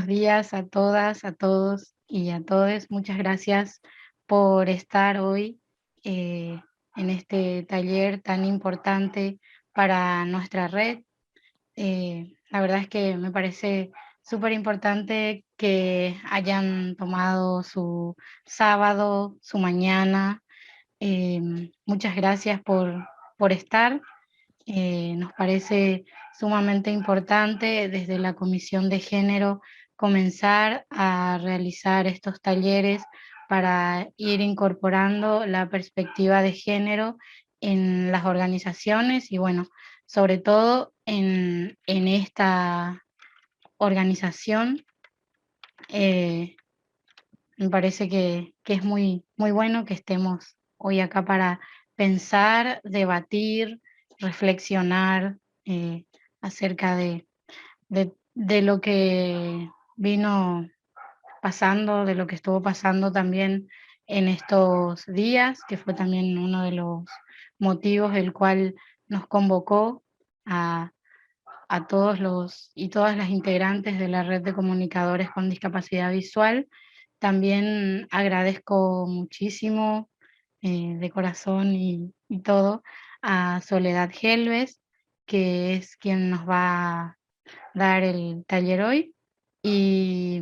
días a todas, a todos y a todes. Muchas gracias por estar hoy eh, en este taller tan importante para nuestra red. La verdad es que me parece súper importante que hayan tomado su sábado, su mañana. Muchas gracias por estar. Nos parece sumamente importante desde la Comisión de Género comenzar a realizar estos talleres para ir incorporando la perspectiva de género en las organizaciones y bueno, sobre todo en esta organización. eh, Me parece que es muy bueno que estemos hoy acá para pensar, debatir, reflexionar acerca de lo que vino pasando, de lo que estuvo pasando también en estos días, que fue también uno de los motivos el cual nos convocó a, a todos los y todas las integrantes de la red de comunicadores con discapacidad visual. También agradezco muchísimo de corazón y todo a Soledad Helves, que es quien nos va a dar el taller hoy. Y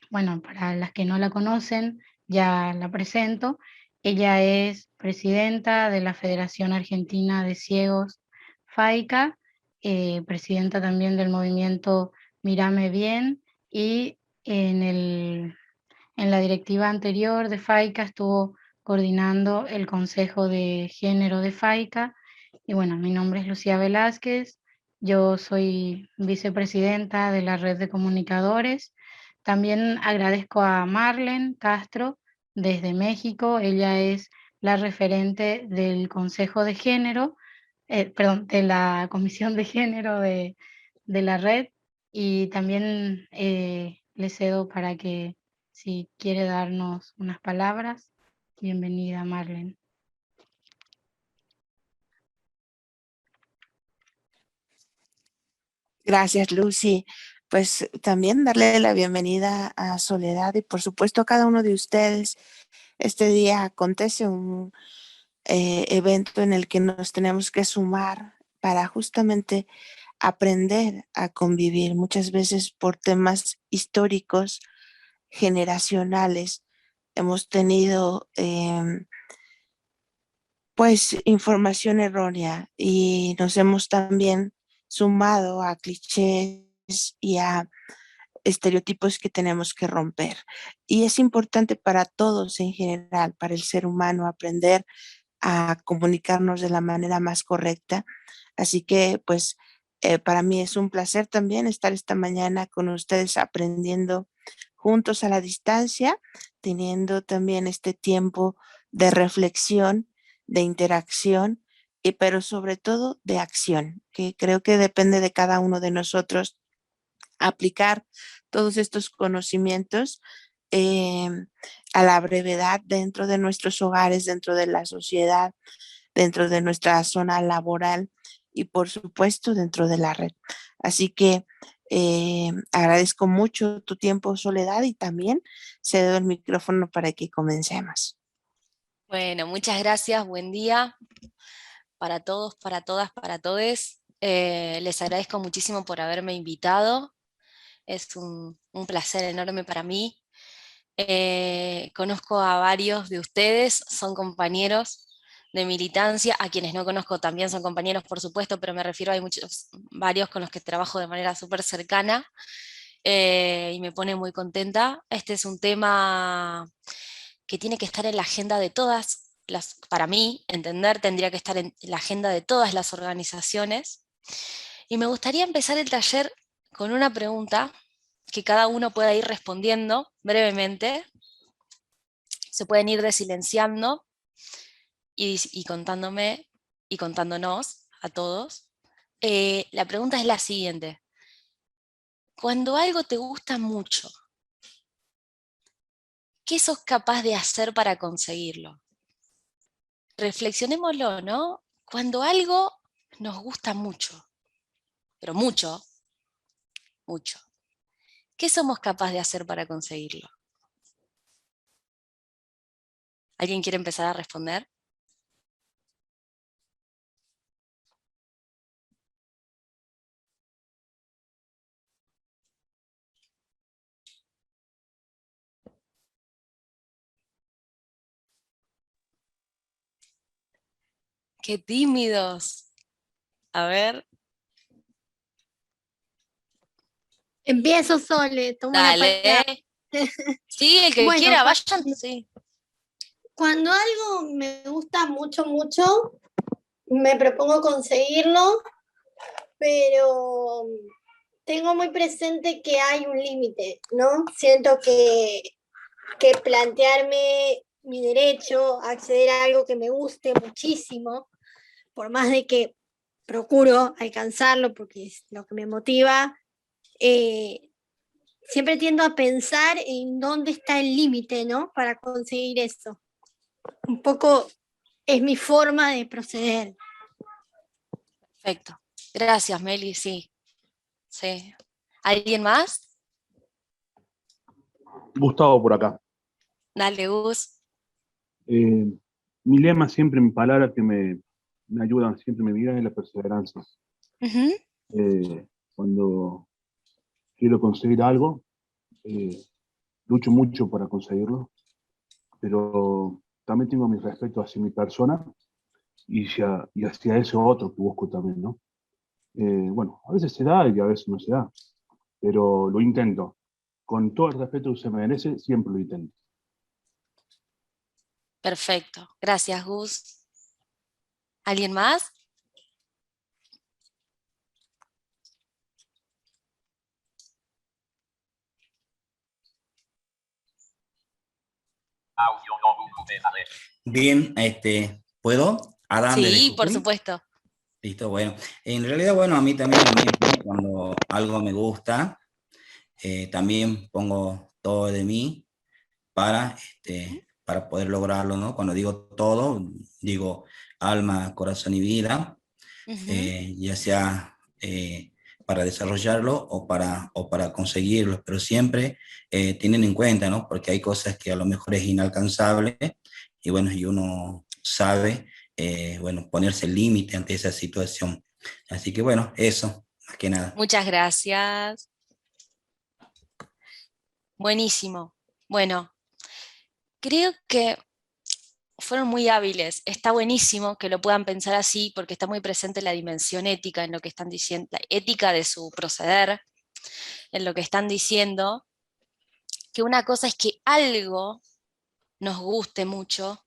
bueno, para las que no la conocen, ya la presento. Ella es presidenta de la Federación Argentina de Ciegos, FAICA, presidenta también del movimiento Mírame Bien, y en en la directiva anterior de FAICA estuvo coordinando el Consejo de Género de FAICA. Y bueno, mi nombre es Lucía Velázquez, yo soy vicepresidenta de la red de comunicadores. También agradezco a Marlen Castro desde México, ella es la referente del Consejo de Género, perdón, de la Comisión de Género de la red, y también le cedo para que si quiere darnos unas palabras. Bienvenida, Marlen. Gracias, Lucy. Pues también darle la bienvenida a Soledad y por supuesto a cada uno de ustedes. Este día acontece un evento en el que nos tenemos que sumar para justamente aprender a convivir, muchas veces por temas históricos, generacionales. Hemos tenido pues información errónea y nos hemos también sumado a clichés y a estereotipos que tenemos que romper. Y es importante para todos en general, para el ser humano, aprender a comunicarnos de la manera más correcta. Así que, pues, para mí es un placer también estar esta mañana con ustedes aprendiendo juntos a la distancia, teniendo también este tiempo de reflexión, de interacción, y, pero sobre todo de acción, que creo que depende de cada uno de nosotros aplicar todos estos conocimientos eh, a la brevedad dentro de nuestros hogares, dentro de la sociedad, dentro de nuestra zona laboral y por supuesto dentro de la red. Así que agradezco mucho tu tiempo, Soledad, y también cedo el micrófono para que comencemos. Bueno, muchas gracias, buen día para todos, para todas, para todes. Les agradezco muchísimo por haberme invitado, es un placer enorme para mí. Conozco a varios de ustedes, son compañeros de militancia, a quienes no conozco también son compañeros, por supuesto, pero me refiero a muchos, varios con los que trabajo de manera súper cercana, y me pone muy contenta. Este es un tema que tiene que estar en la agenda de todas para mí, entender, tendría que estar en la agenda de todas las organizaciones. Y me gustaría empezar el taller con una pregunta que cada uno pueda ir respondiendo brevemente. Se pueden ir desilenciando y contándome y contándonos a todos. La pregunta es la siguiente. Cuando algo te gusta mucho, ¿qué sos capaz de hacer para conseguirlo? Reflexionémoslo, ¿no? Cuando algo nos gusta mucho, pero mucho, mucho, ¿Qué somos capaces de hacer para conseguirlo? ¿Alguien quiere empezar a responder? ¡Qué tímidos! A ver, Empiezo, Sole, tomo la palabra. dale. Sí, el que Bueno, quiera, vayan. Sí. Cuando algo me gusta mucho, mucho, me propongo conseguirlo, pero tengo muy presente que hay un límite, ¿no? Siento que plantearme mi derecho a acceder a algo que me guste muchísimo, por más de que procuro alcanzarlo porque es lo que me motiva, siempre tiendo a pensar en dónde está el límite, ¿no? Para conseguir eso. Un poco es mi forma de proceder. Perfecto. Gracias, Meli, sí. Sí. ¿Alguien más? Gustavo por acá. Dale, Gus. Mi lema siempre, mi palabra que me ayudan siempre en mi vida es la perseverancia. Ujú. Cuando quiero conseguir algo, eh, lucho mucho para conseguirlo, pero también tengo mi respeto hacia mi persona y hacia ese otro que busco también, ¿no? Bueno, a veces se da y a veces no se da, pero lo intento. Con todo el respeto que se merece, siempre lo intento. Perfecto. Gracias, Gus. ¿Alguien más? Bien, ¿puedo? Adam desde Sí, por Jujuy. supuesto. Listo, bueno. En realidad, bueno, a mí también lo mismo, cuando algo me gusta, también pongo todo de mí para, para poder lograrlo, ¿no? Cuando digo todo, digo alma, corazón y vida, Ujú. ya sea para desarrollarlo o para conseguirlo, pero siempre tienen en cuenta, ¿no? Porque hay cosas que a lo mejor es inalcanzable y bueno, y uno sabe, bueno, ponerse límite ante esa situación. Así que bueno, eso, más que nada. Muchas gracias. Buenísimo. Bueno, creo que fueron muy hábiles. Está buenísimo que lo puedan pensar así porque está muy presente la dimensión ética en lo que están diciendo, la ética de su proceder, en lo que están diciendo, que una cosa es que algo nos guste mucho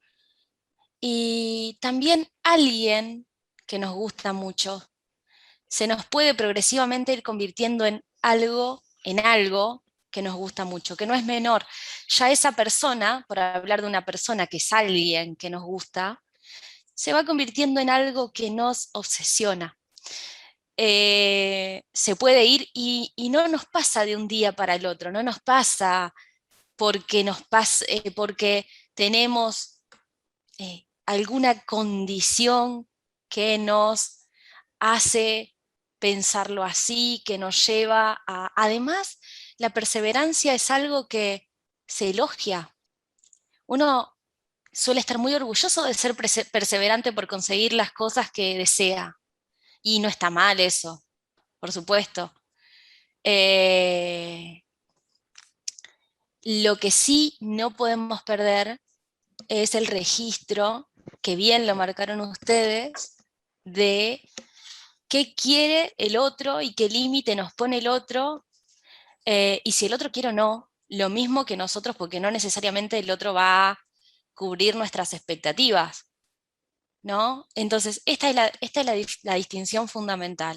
y también alguien que nos gusta mucho se nos puede progresivamente ir convirtiendo en algo que nos gusta mucho, que no es menor. Ya esa persona, por hablar de una persona que es alguien que nos gusta, se va convirtiendo en algo que nos obsesiona. Se puede ir y no nos pasa de un día para el otro, no nos pasa porque tenemos alguna condición que nos hace pensarlo así, que nos lleva a... Además, la perseverancia es algo que se elogia. Uno suele estar muy orgulloso de ser perseverante por conseguir las cosas que desea. Y no está mal eso, por supuesto. Eh, lo que sí no podemos perder es el registro, que bien lo marcaron ustedes, de qué quiere el otro y qué límite nos pone el otro, y si el otro quiere o no, lo mismo que nosotros, porque no necesariamente el otro va a cubrir nuestras expectativas, ¿no? Entonces, esta es la distinción fundamental,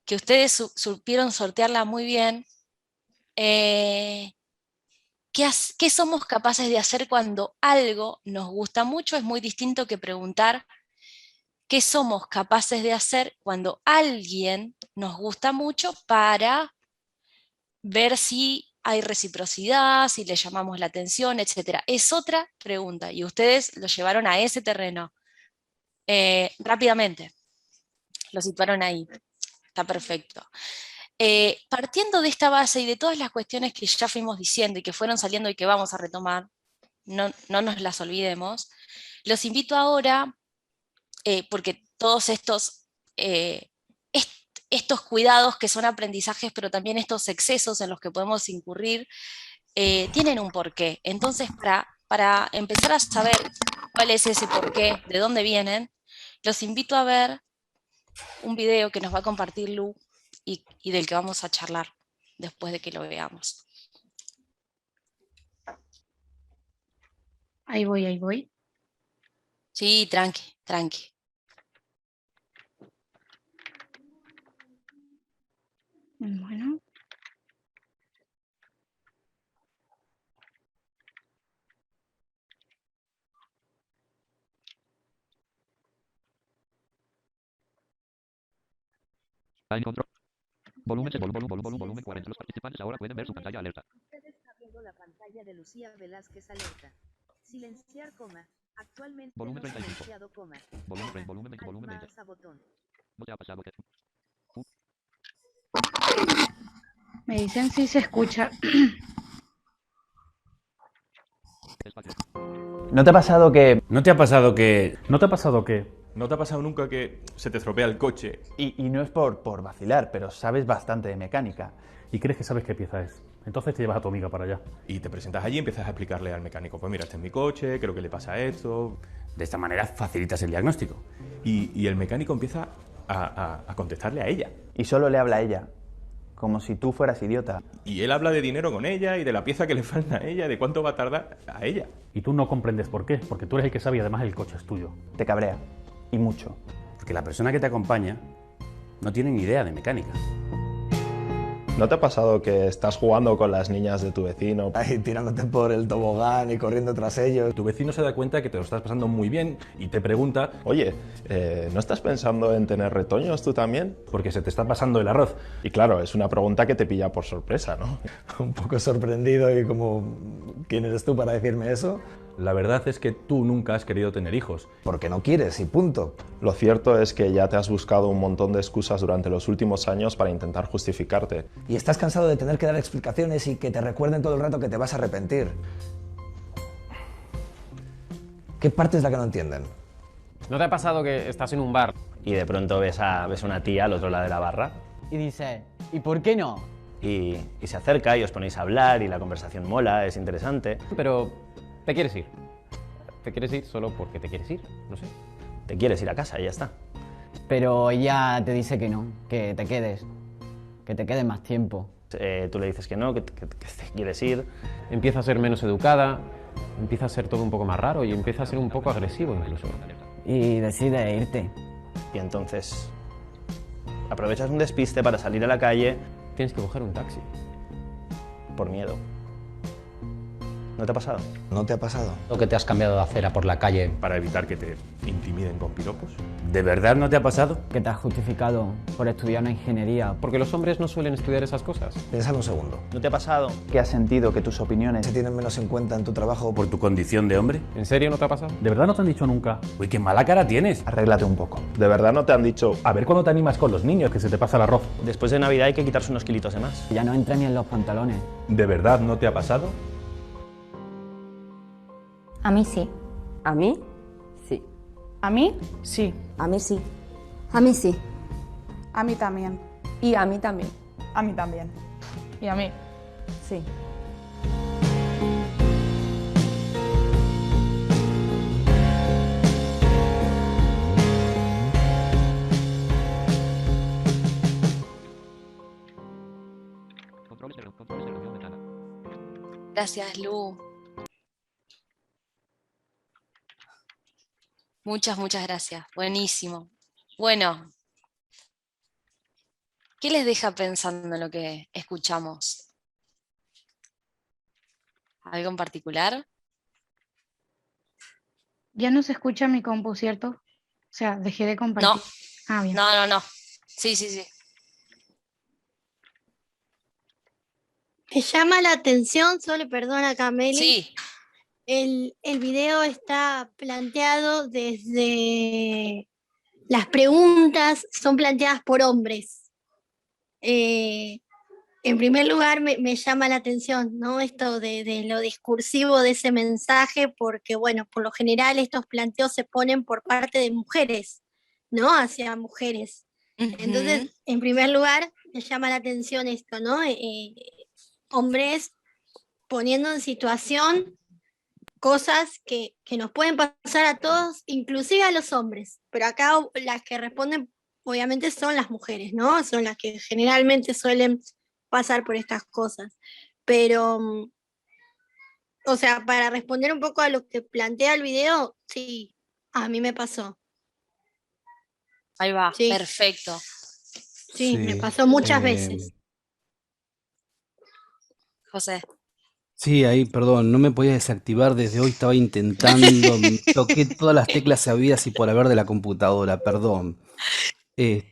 que ustedes supieron sortearla muy bien. Eh, ¿Qué somos capaces de hacer cuando algo nos gusta mucho? Es muy distinto que preguntar qué somos capaces de hacer cuando alguien nos gusta mucho para ver si hay reciprocidad, si le llamamos la atención, etc. Es otra pregunta y ustedes lo llevaron a ese terreno rápidamente, lo situaron ahí, está perfecto. Partiendo de esta base y de todas las cuestiones que ya fuimos diciendo y que fueron saliendo y que vamos a retomar, no nos las olvidemos, los invito ahora, porque todos estos cuidados que son aprendizajes, pero también estos excesos en los que podemos incurrir, tienen un porqué. Entonces, para empezar a saber cuál es ese porqué, de dónde vienen, los invito a ver un video que nos va a compartir Lu y del que vamos a charlar después de que lo veamos. Ahí voy, ahí voy. Sí, tranqui, tranqui. Bueno. Time control. Volumen 40. Los participantes ahora pueden ver su pantalla alerta. Ustedes está viendo la pantalla de Lucía Velázquez alerta. Silenciar, coma. Actualmente Volumen no 35. silenciado, coma. Volumen 20. Volumen 20. Más a botón. No te ha pasado que... Me dicen si se escucha. Espacio. ¿No te ha pasado que... ¿No te ha pasado que... ¿No te ha pasado que... ¿No te ha pasado nunca que se te estropea el coche? Y no es por vacilar, pero sabes bastante de mecánica. y crees que sabes qué pieza es? Entonces te llevas a tu amiga para allá. Y te presentas allí y empiezas a explicarle al mecánico, pues mira, este es mi coche, creo que le pasa esto. De esta manera facilitas el diagnóstico. Y el mecánico empieza a contestarle a ella. Y solo le habla a ella, como si tú fueras idiota. Y él habla de dinero con ella y de la pieza que le falta a ella, de cuánto va a tardar a ella. Y tú no comprendes por qué, porque tú eres el que sabe y además el coche es tuyo. Te cabrea, y mucho. Porque la persona que te acompaña no tiene ni idea de mecánica. ¿No te ha pasado que estás jugando con las niñas de tu vecino? Ahí tirándote por el tobogán y corriendo tras ellos. Tu vecino se da cuenta que te lo estás pasando muy bien y te pregunta: oye, ¿no estás pensando en tener retoños tú también? Porque se te está pasando el arroz. Y claro, es una pregunta que te pilla por sorpresa, ¿no? Un poco sorprendido y como, ¿quién eres tú para decirme eso? La verdad es que tú nunca has querido tener hijos. Porque no quieres y punto. Lo cierto es que ya te has buscado un montón de excusas durante los últimos años para intentar justificarte. Y estás cansado de tener que dar explicaciones y que te recuerden todo el rato que te vas a arrepentir. ¿Qué parte es la que no entienden? ¿No te ha pasado que estás en un bar y de pronto ves a una tía al otro lado de la barra? Y dices, ¿y por qué no? Y se acerca y os ponéis a hablar y la conversación mola, es interesante. Pero te quieres ir. Te quieres ir solo porque te quieres ir, no sé. Te quieres ir a casa y ya está. Pero ella te dice que no, que te quedes más tiempo. Tú le dices que no, que te quieres ir. Empieza a ser menos educada, empieza a ser todo un poco más raro y empieza a ser un poco agresivo incluso. Y decides irte. Y entonces aprovechas un despiste para salir a la calle. Tienes que coger un taxi. Por miedo. ¿No te ha pasado? ¿No te ha pasado? ¿O que te has cambiado de acera por la calle para evitar que te intimiden con piropos? ¿De verdad no te ha pasado? Que te has justificado por estudiar una ingeniería. Porque los hombres no suelen estudiar esas cosas. Piénsalo un segundo. ¿No te ha pasado? ¿Que has sentido que tus opiniones se tienen menos en cuenta en tu trabajo? ¿Por tu condición de hombre? ¿En serio no te ha pasado? ¿De verdad no te han dicho nunca? Uy, qué mala cara tienes. Arréglate un poco. ¿De verdad no te han dicho? A ver cuándo te animas con los niños, que se te pasa el arroz. Después de Navidad hay que quitarse unos kilitos de más. Ya no entra ni en los pantalones. ¿De verdad no te ha pasado? A mí sí. ¿A mí? Sí. ¿A mí? Sí. A mí sí. A mí sí. A mí también. Y a mí también. A mí también. Y a mí. Sí. Gracias, Lu. Muchas gracias. Buenísimo. Bueno, ¿qué les deja pensando en lo que escuchamos? ¿Algo en particular? Ya no se escucha mi compu, ¿cierto? O sea, dejé de compartir. No. Ah, bien. No. Sí. Me llama la atención, solo perdona Cameli. Sí. El video está planteado desde... Las preguntas son planteadas por hombres. En primer lugar, me llama la atención, ¿no? Esto de lo discursivo de ese mensaje, porque, bueno, por lo general estos planteos se ponen por parte de mujeres, ¿no? Hacia mujeres. Entonces, en primer lugar, me llama la atención esto, ¿no? Hombres poniendo en situación cosas que nos pueden pasar a todos, inclusive a los hombres, pero acá las que responden obviamente son las mujeres, ¿no? Son las que generalmente suelen pasar por estas cosas. Pero, o sea, para responder un poco a lo que plantea el video, sí, a mí me pasó. Ahí va, Sí. perfecto. Sí, me pasó muchas veces. José. Sí, ahí, perdón, no me podía desactivar desde hoy, estaba intentando, toqué todas las teclas habidas y por haber de la computadora, perdón. Si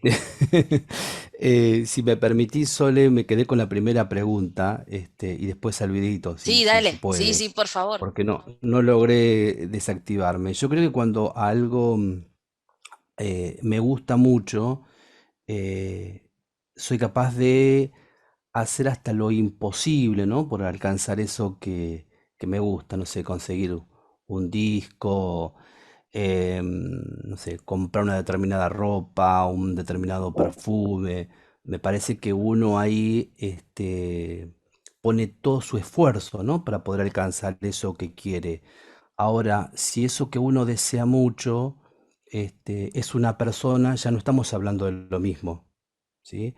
me permitís, Sole, me quedé con la primera pregunta, y después al videito, Sí, si dale. se puede. Sí, sí, por favor. Porque no logré desactivarme. Yo creo que cuando algo me gusta mucho, soy capaz de hacer hasta lo imposible, ¿no? Por alcanzar eso que me gusta, no sé, conseguir un disco, no sé, comprar una determinada ropa, un determinado perfume. Me parece que uno ahí pone todo su esfuerzo, ¿no? Para poder alcanzar eso que quiere. Ahora, si eso que uno desea mucho, es una persona, ya no estamos hablando de lo mismo, ¿sí?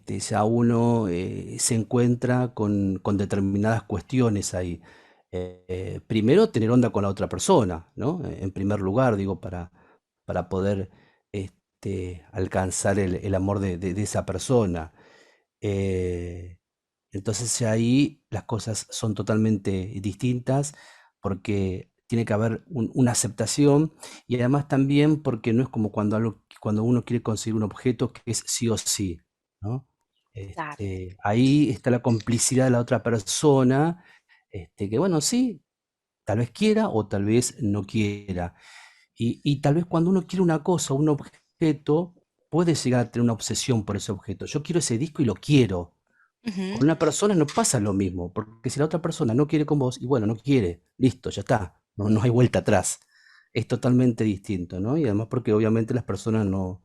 Ya uno se encuentra con determinadas cuestiones ahí. Primero, tener onda con la otra persona, ¿no? En primer lugar, digo, para poder alcanzar el amor de esa persona. Entonces ahí las cosas son totalmente distintas porque tiene que haber una aceptación y además también porque no es como cuando uno quiere conseguir un objeto que es sí o sí, ¿no? Claro. Ahí está la complicidad de la otra persona, que bueno, sí, tal vez quiera o tal vez no quiera. Y tal vez cuando uno quiere una cosa, un objeto, puede llegar a tener una obsesión por ese objeto. Yo quiero ese disco y lo quiero. Con una persona no pasa lo mismo, porque si la otra persona no quiere con vos, y bueno, no quiere, listo, ya está, no hay vuelta atrás. Es totalmente distinto, ¿no? Y además porque obviamente las personas no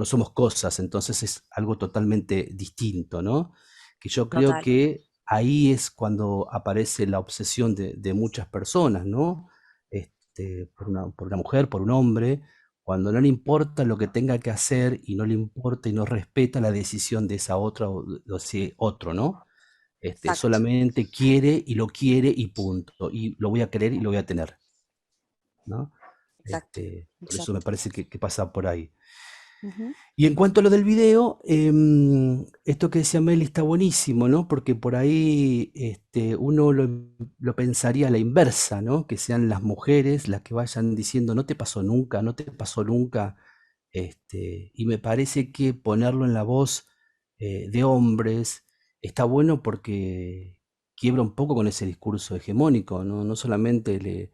somos cosas, entonces es algo totalmente distinto, ¿no? Que yo creo Total. que ahí es cuando aparece la obsesión de muchas personas, ¿no? Por una mujer, por un hombre, cuando no le importa lo que tenga que hacer y no le importa y no respeta la decisión de esa otra o de ese otro, ¿no? Exacto. Solamente quiere y punto. Y lo voy a querer y lo voy a tener, ¿no? Exacto. Por eso me parece que pasa por ahí. Ujú. Y en cuanto a lo del video, esto que decía Meli está buenísimo, ¿no? Porque por ahí uno lo pensaría a la inversa, ¿no? Que sean las mujeres las que vayan diciendo, no te pasó nunca, no te pasó nunca. Y me parece que ponerlo en la voz de hombres está bueno porque quiebra un poco con ese discurso hegemónico, ¿no? No solamente le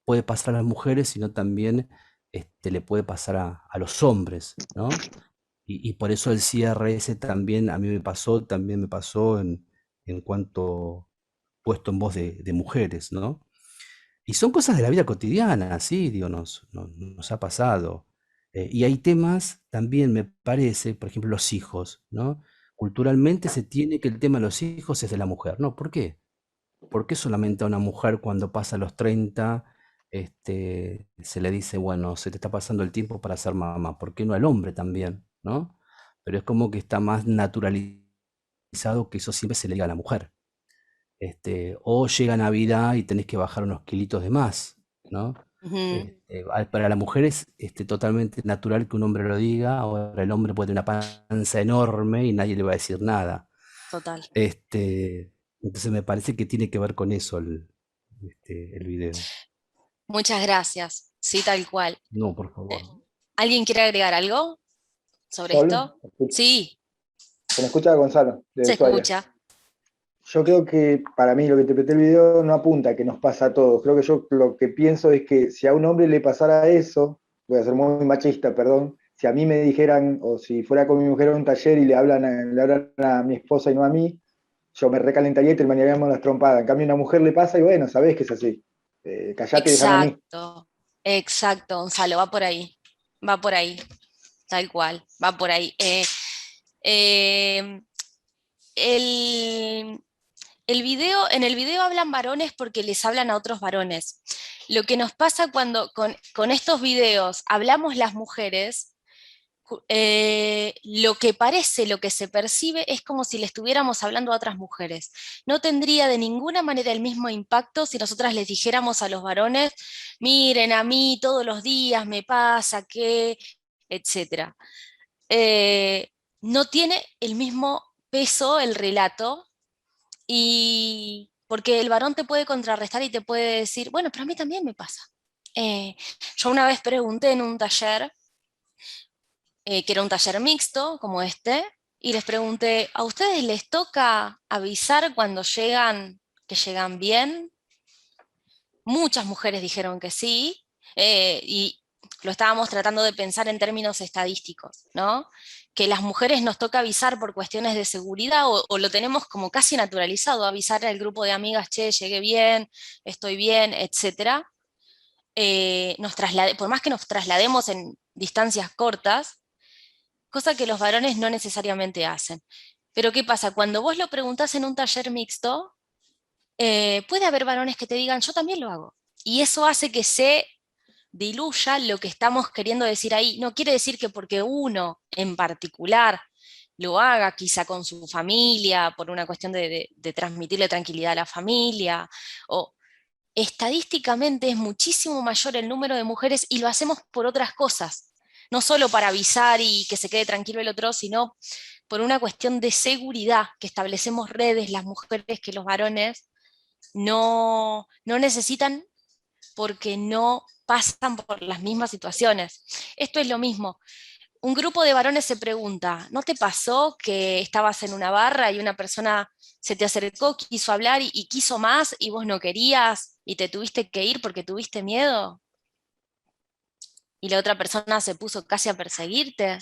puede pasar a las mujeres, sino también le puede pasar a los hombres, ¿no? Y por eso el cierre ese también a mí también me pasó en cuanto puesto en voz de mujeres, ¿no? Y son cosas de la vida cotidiana, sí, digo, nos ha pasado. Y hay temas también, me parece, por ejemplo, los hijos, ¿no? Culturalmente se tiene que el tema de los hijos es de la mujer, ¿no? ¿Por qué? ¿Por qué solamente a una mujer cuando pasa los 30 se le dice, bueno, se te está pasando el tiempo para ser mamá? ¿Por qué no al hombre también, ¿no? Pero es como que está más naturalizado que eso siempre se le diga a la mujer. O llega Navidad y tenés que bajar unos kilitos de más, ¿no? Ujú. Para la mujer es totalmente natural que un hombre lo diga, ahora el hombre puede tener una panza enorme y nadie le va a decir nada. Total. Entonces me parece que tiene que ver con eso el video. Muchas gracias. Sí, tal cual. No, por favor. ¿Alguien quiere agregar algo sobre ¿Sol? esto? Sí, Se me escucha Gonzalo, de se Ushuaia. escucha. Yo creo que para mí lo que interpreté el video no apunta a que nos pasa a todos. Creo que yo lo que pienso es que si a un hombre le pasara eso, voy a ser muy machista, perdón, si si a mí me dijeran, o si fuera con mi mujer a un taller y le hablan a mi esposa y no a mí, yo me recalentaría y terminaríamos las trompadas. En cambio, a una mujer le pasa y bueno, sabés que es así. Callate y déjame a mí. Exacto, exacto, Gonzalo, va por ahí, tal cual, va por ahí. En el video hablan varones porque les hablan a otros varones. Lo que nos pasa cuando con estos videos hablamos las mujeres, lo que parece, lo que se percibe es como si le estuviéramos hablando a otras mujeres. No tendría de ninguna manera el mismo impacto si nosotras les dijéramos a los varones, miren, a mí todos los días me pasa que, etc. No tiene el mismo peso el relato, y porque el varón te puede contrarrestar y te puede decir, bueno, pero a mí también me pasa. Yo una vez pregunté en un taller, que era un taller mixto como este, y les pregunté, ¿a ustedes les toca avisar cuando llegan, que llegan bien? Muchas mujeres dijeron que sí, y lo estábamos tratando de pensar en términos estadísticos, ¿no? Que las mujeres nos toca avisar por cuestiones de seguridad, o lo tenemos como casi naturalizado, avisar al grupo de amigas, che, llegué bien, estoy bien, etc. Por más que nos traslademos en distancias cortas, cosa que los varones no necesariamente hacen. Pero ¿qué pasa? Cuando vos lo preguntás en un taller mixto, puede haber varones que te digan, yo también lo hago. Y eso hace que se diluya lo que estamos queriendo decir ahí. No quiere decir que porque uno en particular lo haga quizá con su familia, por una cuestión de transmitirle tranquilidad a la familia, o estadísticamente es muchísimo mayor el número de mujeres y lo hacemos por otras cosas. No solo para avisar y que se quede tranquilo el otro, sino por una cuestión de seguridad, que establecemos redes las mujeres que los varones no necesitan, porque no pasan por las mismas situaciones. Esto es lo mismo. Un grupo de varones se pregunta, ¿no te pasó que estabas en una barra y una persona se te acercó, quiso hablar y quiso más y vos no querías y te tuviste que ir porque tuviste miedo? Y la otra persona se puso casi a perseguirte.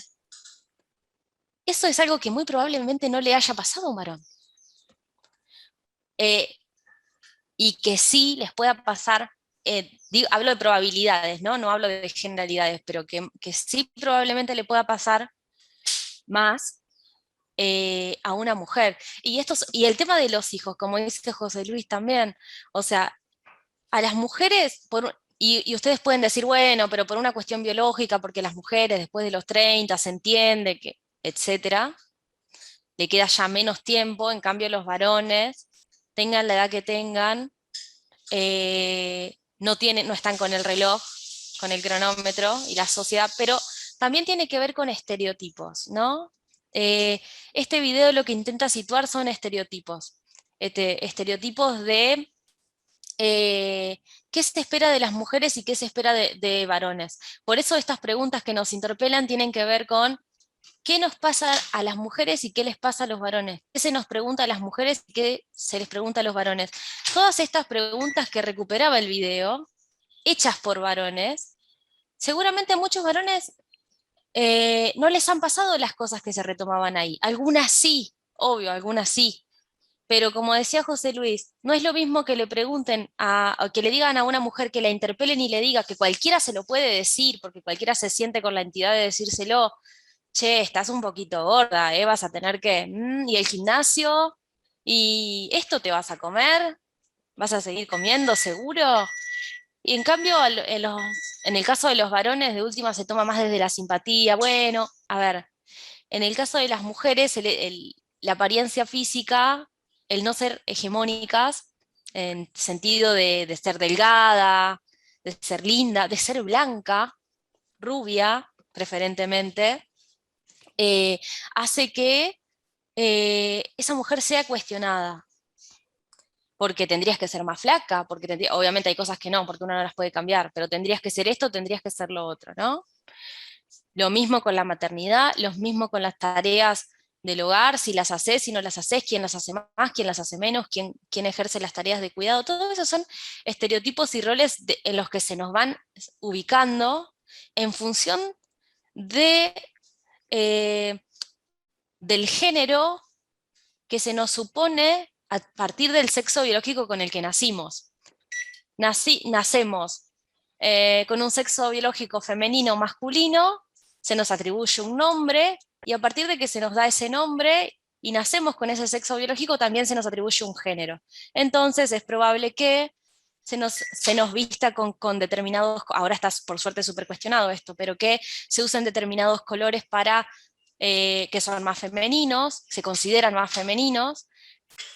Eso es algo que muy probablemente no le haya pasado a un varón. Y que sí les pueda pasar, hablo de probabilidades, ¿no? No hablo de generalidades, pero que sí probablemente le pueda pasar más a una mujer. Y el tema de los hijos, como dice José Luis también, o sea, a las mujeres, y ustedes pueden decir, bueno, pero por una cuestión biológica, porque las mujeres después de los 30 se entiende que, etcétera, le queda ya menos tiempo, en cambio los varones, tengan la edad que tengan, no están con el reloj, con el cronómetro y la sociedad, pero también tiene que ver con estereotipos, ¿no? Este video lo que intenta situar son estereotipos, estereotipos de qué se espera de las mujeres y qué se espera de varones. Por eso estas preguntas que nos interpelan tienen que ver con qué nos pasa a las mujeres y qué les pasa a los varones, qué se nos pregunta a las mujeres y qué se les pregunta a los varones. Todas estas preguntas que recuperaba el video, hechas por varones, seguramente a muchos varones no les han pasado las cosas que se retomaban ahí. Algunas sí, obvio, algunas sí. Pero como decía José Luis, no es lo mismo que le pregunten o que le digan a una mujer, que la interpelen y le diga, que cualquiera se lo puede decir, porque cualquiera se siente con la entidad de decírselo, che, estás un poquito gorda, vas a tener que, y el gimnasio, y esto te vas a comer, vas a seguir comiendo seguro. Y en cambio, en el caso de los varones, de última se toma más desde la simpatía. Bueno, a ver, en el caso de las mujeres, la apariencia física, el no ser hegemónicas, en sentido de ser delgada, de ser linda, de ser blanca, rubia, preferentemente, hace que esa mujer sea cuestionada. Porque tendrías que ser más flaca, porque obviamente hay cosas que no, porque uno no las puede cambiar, pero tendrías que ser esto, tendrías que ser lo otro, ¿no? Lo mismo con la maternidad, lo mismo con las tareas del hogar, si las haces, si no las haces, quién las hace más, quién las hace menos, quién ejerce las tareas de cuidado, todo eso son estereotipos y roles en los que se nos van ubicando en función del género que se nos supone a partir del sexo biológico con el que nacimos. Nacemos con un sexo biológico femenino o masculino, se nos atribuye un nombre, y a partir de que se nos da ese nombre y nacemos con ese sexo biológico, también se nos atribuye un género. Entonces es probable que se nos vista con determinados, ahora está por suerte súper cuestionado esto, pero que se usen determinados colores para, que son más femeninos, se consideran más femeninos,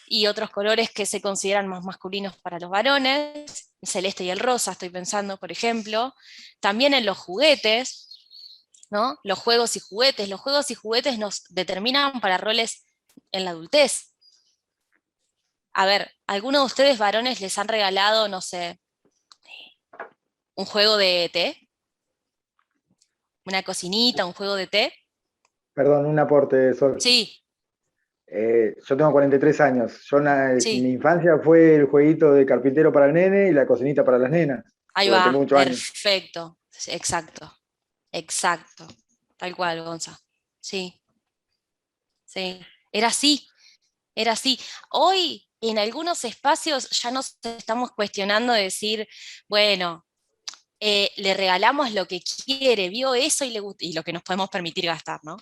y otros colores que se consideran más masculinos para los varones, el celeste y el rosa, estoy pensando, por ejemplo. También en los juguetes, ¿no? Los juegos y juguetes nos determinan para roles en la adultez. A ver, ¿alguno de ustedes varones les han regalado, no sé, un juego de té? ¿Una cocinita, un juego de té? Perdón, un aporte, Sol. Sí. Yo tengo 43 años. Mi infancia fue el jueguito de carpintero para el nene y la cocinita para las nenas. Ahí va, perfecto. Exacto. Tal cual, Gonza. Sí. Era así. Hoy, en algunos espacios, ya nos estamos cuestionando de decir, bueno, le regalamos lo que quiere, vio eso y le gustó, y lo que nos podemos permitir gastar, ¿no?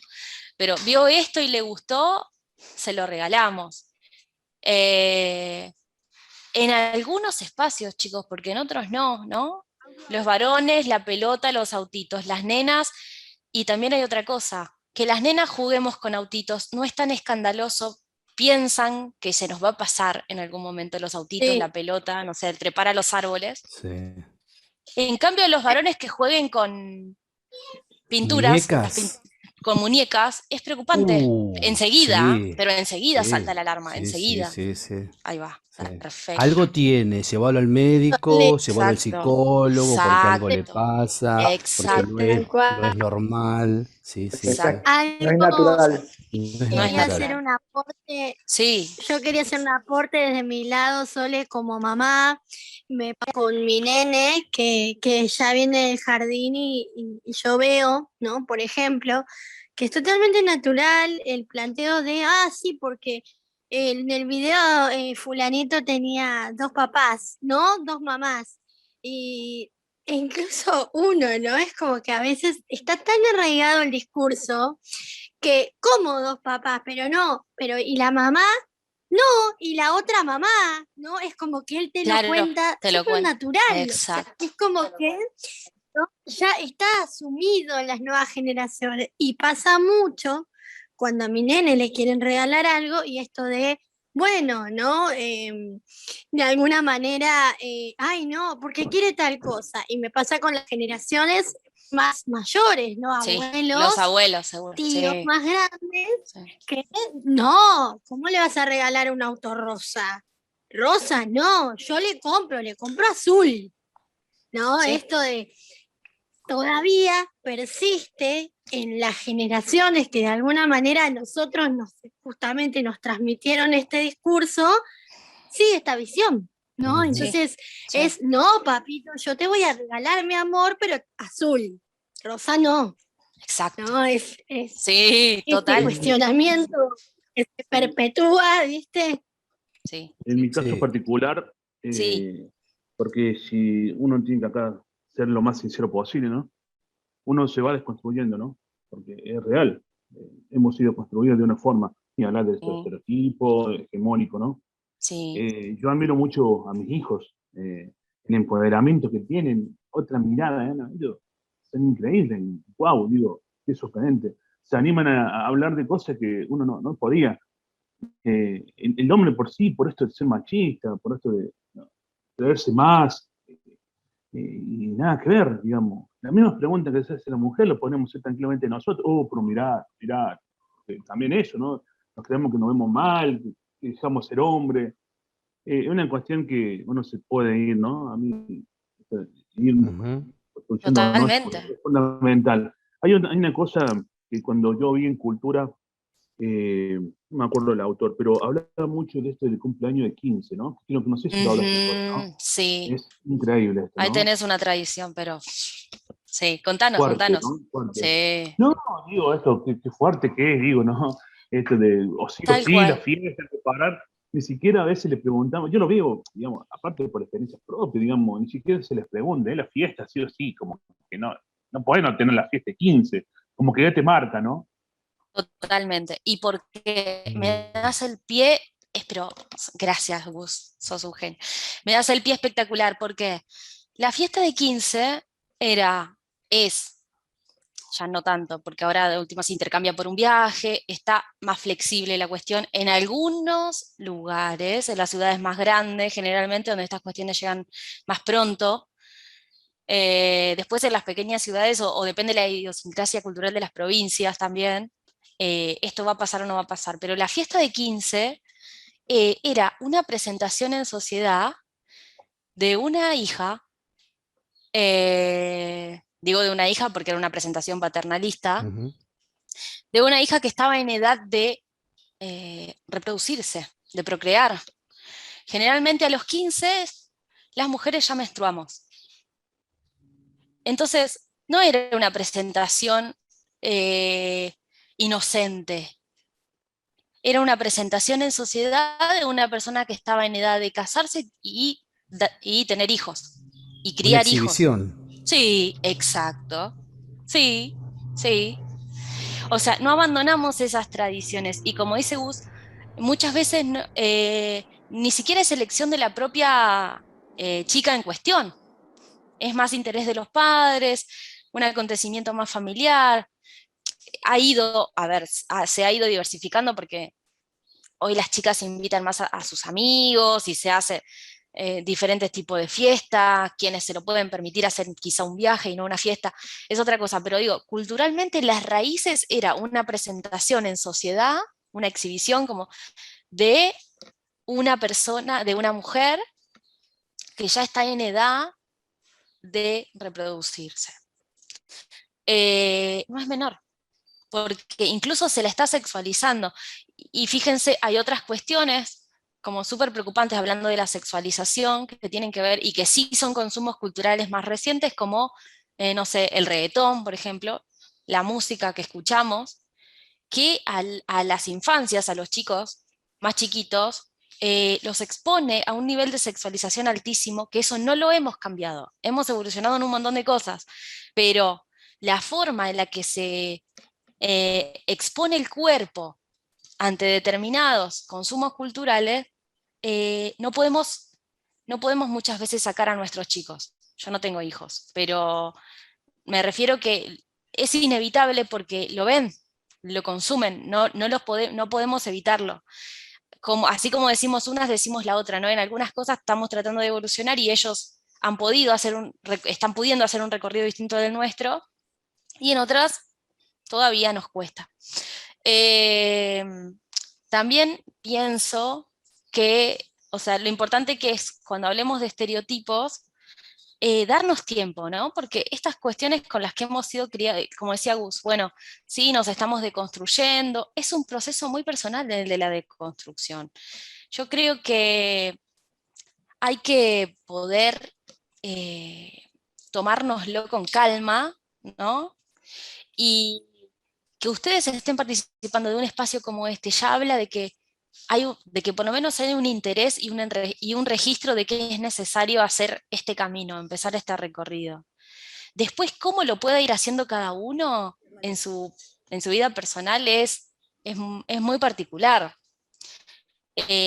Pero vio esto y le gustó, se lo regalamos. En algunos espacios, chicos, porque en otros no, ¿no? Los varones, la pelota, los autitos, las nenas, y también hay otra cosa, que las nenas juguemos con autitos no es tan escandaloso, piensan que se nos va a pasar en algún momento los autitos, la pelota, no sé, el trepar a los árboles. Sí. En cambio, los varones que jueguen con pinturas, con muñecas, es preocupante. Enseguida, sí, pero enseguida sí, salta la alarma, sí, enseguida. Sí. Ahí va, perfecto. Algo tiene, llevarlo al médico, llevarlo al psicólogo, porque algo le pasa, porque no es normal. Sí. No es natural. Quería hacer un aporte. Sí. Yo quería hacer un aporte desde mi lado, Sole, como mamá, con mi nene, que ya viene del jardín y yo veo, ¿no? Por ejemplo, que es totalmente natural el planteo de, sí, porque en el video fulanito tenía 2 papás, ¿no? 2 mamás. E incluso uno, ¿no? Es como que a veces está tan arraigado el discurso que, ¿cómo 2 papás? Pero no, y la mamá, no, y la otra mamá, ¿no? Es como que él te lo cuenta súper natural. Exacto. O sea, es como que, ¿no? Ya está asumido en las nuevas generaciones, y pasa mucho cuando a mi nene le quieren regalar algo, y esto de, bueno, ¿no? De alguna manera, ay, no, porque quiere tal cosa. Y me pasa con las generaciones más mayores, ¿no? Abuelos, los abuelos, seguro. Tíos más grandes, que no, ¿cómo le vas a regalar un auto rosa? Rosa, no, yo le compro azul. ¿No? Esto de todavía persiste en las generaciones que de alguna manera nosotros justamente nos transmitieron este discurso, sigue esta visión, ¿no? Entonces es, no, papito, yo te voy a regalar mi amor, pero azul, rosa no. Exacto. No, es total. Este cuestionamiento que se perpetúa, ¿viste? Sí. En mi caso particular, porque si uno tiene que acá ser lo más sincero posible, ¿no? Uno se va desconstruyendo, ¿no? Porque es real. Hemos sido construidos de una forma, y hablar del estereotipo hegemónico, ¿no? Sí. Yo admiro mucho a mis hijos, el empoderamiento que tienen, otra mirada, ¿no? Son increíbles, wow, digo, qué sorprendente. Se animan a hablar de cosas que uno no podía. El hombre por sí, por esto de ser machista, por esto de creerse más, y nada que ver, digamos. Las mismas preguntas que se hace la mujer lo podemos hacer tranquilamente nosotros. Pero mirá, también eso, ¿no? Nos creemos que nos vemos mal, que dejamos ser hombre. Es una cuestión que uno se puede ir, ¿no? A mí, totalmente. Es fundamental. Hay una cosa que cuando yo vi en Cultura, no me acuerdo el autor, pero hablaba mucho de esto del cumpleaños de 15, ¿no? No sé si lo hablas, ¿no? Sí. Es increíble esto, ¿no? Ahí tenés una tradición, pero Sí, contanos, Fuerte, contanos. ¿no? Fuerte. Sí, No, digo, esto, qué fuerte que es, digo, ¿no? Esto de, o tal sí, cual. la fiesta, hay que parar. Ni siquiera a veces le preguntamos, yo lo veo, digamos, aparte por experiencia propia, digamos, ni siquiera se les pregunta, la fiesta sí o sí, como que no podés no tener la fiesta de 15, como que ya te marca, ¿no? Totalmente. Y porque me das el pie, pero gracias, Gus, sos un genio. Me das el pie espectacular porque la fiesta de 15 es, ya no tanto, porque ahora de última se intercambia por un viaje, está más flexible la cuestión en algunos lugares, en las ciudades más grandes, generalmente, donde estas cuestiones llegan más pronto. Después en las pequeñas ciudades, o depende de la idiosincrasia cultural de las provincias también, esto va a pasar o no va a pasar. Pero la fiesta de 15 era una presentación en sociedad de una hija, digo de una hija porque era una presentación paternalista, de una hija que estaba en edad de reproducirse, de procrear. Generalmente a los 15 las mujeres ya menstruamos. Entonces, no era una presentación inocente. Era una presentación en sociedad de una persona que estaba en edad de casarse y tener hijos, y Una criar hijos. exhibición. Sí, exacto. Sí, sí. O sea, no abandonamos esas tradiciones. Y como dice Gus, muchas veces ni siquiera es elección de la propia chica en cuestión. Es más interés de los padres, un acontecimiento más familiar. Se ha ido diversificando porque hoy las chicas invitan más a sus amigos y se hace diferentes tipos de fiestas, quienes se lo pueden permitir hacer quizá un viaje y no una fiesta, es otra cosa, pero digo, culturalmente las raíces era una presentación en sociedad, una exhibición como de una persona, de una mujer que ya está en edad de reproducirse. No es menor, porque incluso se la está sexualizando. Y fíjense, hay otras cuestiones como súper preocupantes hablando de la sexualización que tienen que ver y que sí son consumos culturales más recientes, como, no sé, el reggaetón, por ejemplo, la música que escuchamos, que a las infancias, a los chicos más chiquitos, los expone a un nivel de sexualización altísimo, que eso no lo hemos cambiado. Hemos evolucionado en un montón de cosas, pero la forma en la que se expone el cuerpo ante determinados consumos culturales, no podemos muchas veces sacar a nuestros chicos. Yo no tengo hijos, pero me refiero que es inevitable porque lo ven, lo consumen, no podemos evitarlo. Así como decimos unas, decimos la otra, ¿no? En algunas cosas estamos tratando de evolucionar y ellos están pudiendo hacer un recorrido distinto del nuestro, y en otras todavía nos cuesta. También pienso que, o sea, lo importante que es cuando hablemos de estereotipos, darnos tiempo, ¿no? Porque estas cuestiones con las que hemos sido criados, como decía Gus, bueno, sí, nos estamos deconstruyendo, es un proceso muy personal el de la deconstrucción. Yo creo que hay que poder tomárnoslo con calma, ¿no? Y que ustedes estén participando de un espacio como este ya habla de que por lo menos hay un interés y un registro de que es necesario hacer este camino, empezar este recorrido. Después, cómo lo pueda ir haciendo cada uno en su vida personal es muy particular.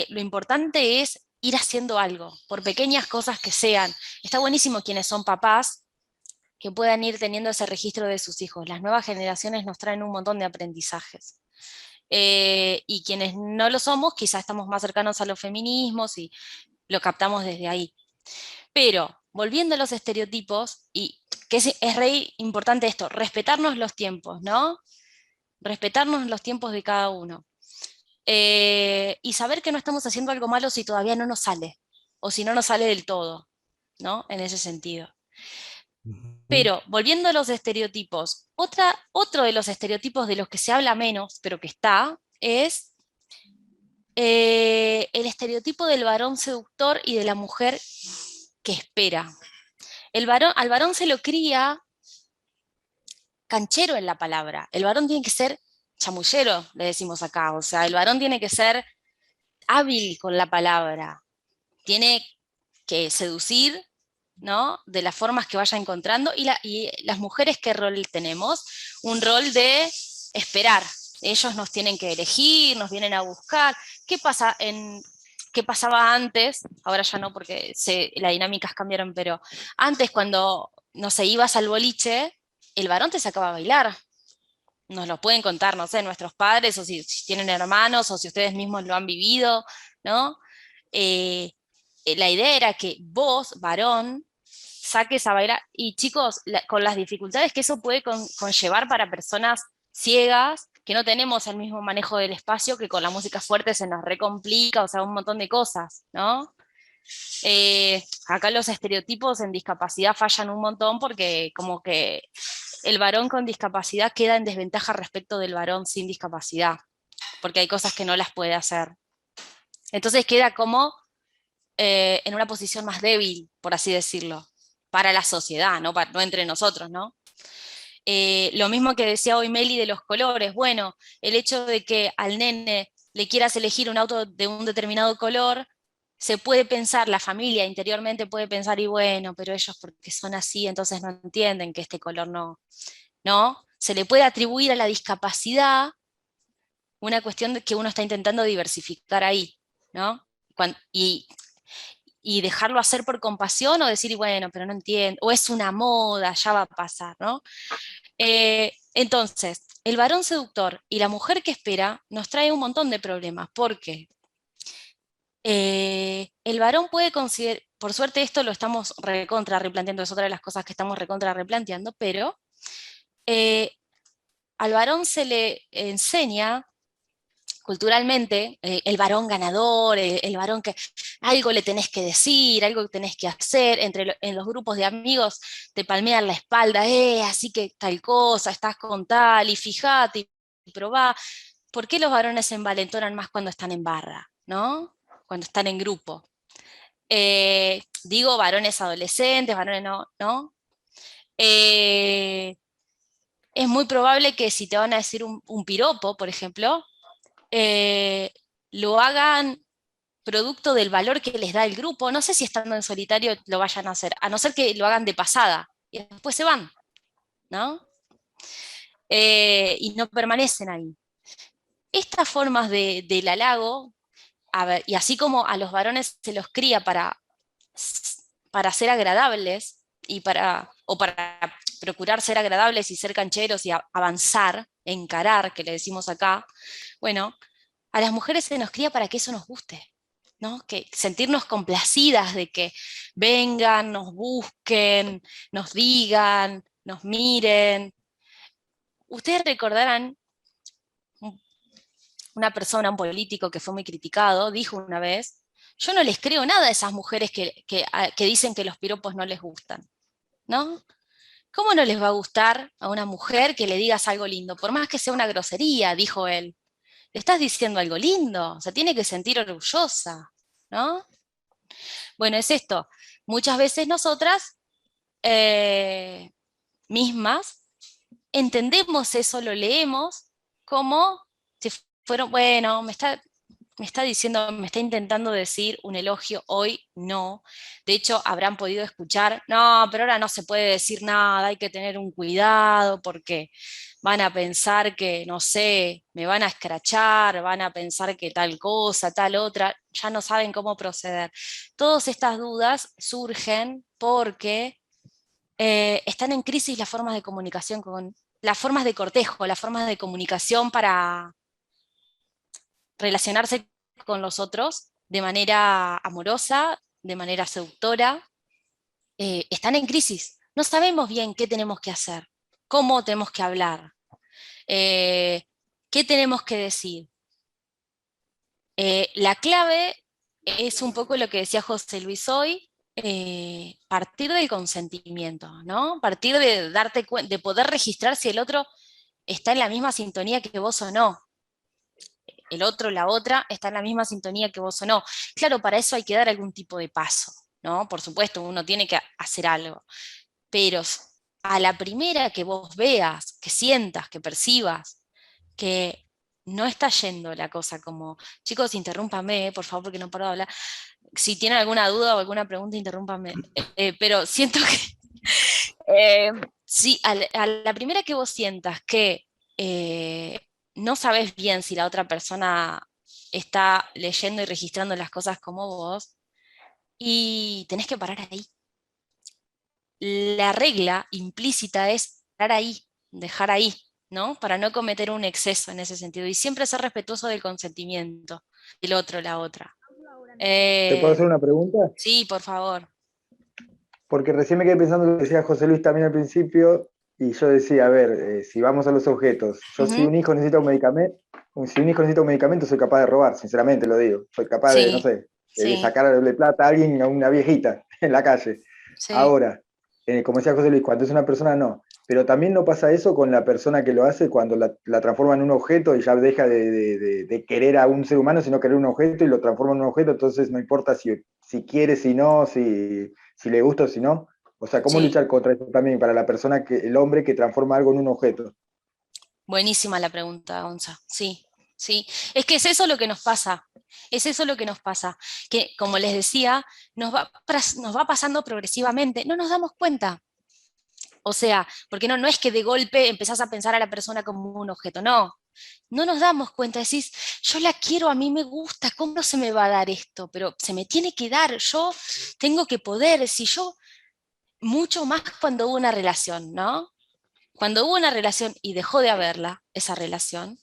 Lo importante es ir haciendo algo, por pequeñas cosas que sean. Está buenísimo quienes son papás, que puedan ir teniendo ese registro de sus hijos. Las nuevas generaciones nos traen un montón de aprendizajes. Y quienes no lo somos, quizás estamos más cercanos a los feminismos y lo captamos desde ahí. Pero, volviendo a los estereotipos, y que es re importante esto, respetarnos los tiempos, ¿no? Respetarnos los tiempos de cada uno. Y saber que no estamos haciendo algo malo si todavía no nos sale, o si no nos sale del todo, ¿no? En ese sentido. Pero, volviendo a los estereotipos, otro de los estereotipos de los que se habla menos, pero que está, es el estereotipo del varón seductor y de la mujer que espera. Al varón se lo cría canchero en la palabra. El varón tiene que ser chamullero, le decimos acá. O sea, el varón tiene que ser hábil con la palabra. Tiene que seducir, ¿no? De las formas que vaya encontrando. Y las mujeres, ¿qué rol tenemos? Un rol de esperar. Ellos nos tienen que elegir, nos vienen a buscar. ¿Qué pasaba antes? Ahora ya no, porque las dinámicas cambiaron, pero antes, cuando, no sé, ibas al boliche, el varón te sacaba a bailar. Nos lo pueden contar, no sé, nuestros padres, o si tienen hermanos, o si ustedes mismos lo han vivido, ¿no? La idea era que vos, varón, saques a bailar. Y chicos, con las dificultades que eso puede conllevar para personas ciegas, que no tenemos el mismo manejo del espacio, que con la música fuerte se nos recomplica, o sea, un montón de cosas, ¿no? Acá los estereotipos en discapacidad fallan un montón, porque como que el varón con discapacidad queda en desventaja respecto del varón sin discapacidad, porque hay cosas que no las puede hacer. Entonces queda como en una posición más débil, por así decirlo, para la sociedad, no entre nosotros, ¿no? Lo mismo que decía hoy Meli de los colores. Bueno, el hecho de que al nene le quieras elegir un auto de un determinado color, se puede pensar, la familia interiormente puede pensar, y bueno, pero ellos porque son así, entonces no entienden que este color no. Se le puede atribuir a la discapacidad una cuestión de que uno está intentando diversificar ahí, ¿no? Y dejarlo hacer por compasión, o decir, y bueno, pero no entiendo, o es una moda, ya va a pasar, ¿no? Entonces, el varón seductor y la mujer que espera nos trae un montón de problemas, porque el varón puede considerar, por suerte esto lo estamos recontra replanteando, es otra de las cosas que estamos recontra replanteando, pero al varón se le enseña culturalmente, el varón ganador, el varón que algo le tenés que decir, algo que tenés que hacer, en los grupos de amigos te palmean la espalda, así que tal cosa, estás con tal, y fijate, y probá. ¿Por qué los varones se envalentonan más cuando están en barra, ¿no? Cuando están en grupo? Digo varones adolescentes, varones ¿no? Es muy probable que si te van a decir un piropo, por ejemplo, lo hagan producto del valor que les da el grupo. No sé si estando en solitario lo vayan a hacer, a no ser que lo hagan de pasada, y después se van, ¿no? Y no permanecen ahí. Estas formas del halago, y así como a los varones se los cría para ser agradables, o para procurar ser agradables y ser cancheros y avanzar, encarar, que le decimos acá, bueno, a las mujeres se nos cría para que eso nos guste, ¿no? Que sentirnos complacidas de que vengan, nos busquen, nos digan, nos miren. Ustedes recordarán una persona, un político que fue muy criticado, dijo una vez: yo no les creo nada a esas mujeres que dicen que los piropos no les gustan, ¿no? ¿Cómo no les va a gustar a una mujer que le digas algo lindo? Por más que sea una grosería, dijo él. Le estás diciendo algo lindo, o sea, tiene que sentir orgullosa, ¿no? Bueno, es esto. Muchas veces nosotras mismas entendemos eso, lo leemos como si fueron, bueno, me está diciendo, me está intentando decir un elogio, hoy no. De hecho, habrán podido escuchar, no, pero ahora no se puede decir nada, hay que tener un cuidado porque van a pensar que, no sé, me van a escrachar, van a pensar que tal cosa, tal otra, ya no saben cómo proceder. Todas estas dudas surgen porque están en crisis las formas de comunicación, las formas de cortejo, las formas de comunicación para relacionarse con los otros de manera amorosa, de manera seductora, están en crisis. No sabemos bien qué tenemos que hacer, cómo tenemos que hablar, qué tenemos que decir. La clave es un poco lo que decía José Luis hoy, partir del consentimiento, ¿no? Partir de darte cuenta, de poder registrar si el otro está en la misma sintonía que vos o no. El otro, la otra, está en la misma sintonía que vos o no. Claro, para eso hay que dar algún tipo de paso, ¿no? Por supuesto, uno tiene que hacer algo, pero a la primera que vos veas, que sientas, que percibas, que no está yendo la cosa como, chicos, interrúmpame, por favor, porque no paro de hablar. Si tienen alguna duda o alguna pregunta, interrúmpame. Pero siento que sí, a la primera que vos sientas que no sabes bien si la otra persona está leyendo y registrando las cosas como vos, y tenés que parar ahí. La regla implícita es parar ahí, dejar ahí, ¿no? Para no cometer un exceso en ese sentido. Y siempre ser respetuoso del consentimiento del otro, la otra. ¿Te puedo hacer una pregunta? Sí, por favor. Porque recién me quedé pensando lo que decía José Luis también al principio, y yo decía, a ver, si vamos a los objetos, yo si un hijo necesita un medicamento, soy capaz de robar, sinceramente lo digo. Soy capaz de, no sé, de sacarle plata a alguien, a una viejita en la calle. Sí. Ahora, como decía José Luis, cuando es una persona, no. Pero también no pasa eso con la persona que lo hace cuando la transforma en un objeto y ya deja de querer a un ser humano, sino querer un objeto y lo transforma en un objeto, entonces no importa si quiere, si no, si le gusta o si no. O sea, ¿cómo luchar contra eso también para la persona, el hombre que transforma algo en un objeto? Buenísima la pregunta, Gonza. Sí, sí. Es que es eso lo que nos pasa. Es eso lo que nos pasa. Que, como les decía, nos va pasando progresivamente. No nos damos cuenta. O sea, porque no es que de golpe empezás a pensar a la persona como un objeto. No. No nos damos cuenta. Decís, yo la quiero, a mí me gusta. ¿Cómo no se me va a dar esto? Pero se me tiene que dar. Yo tengo que poder. Si yo... Mucho más cuando hubo una relación, ¿no? Cuando hubo una relación y dejó de haberla, esa relación,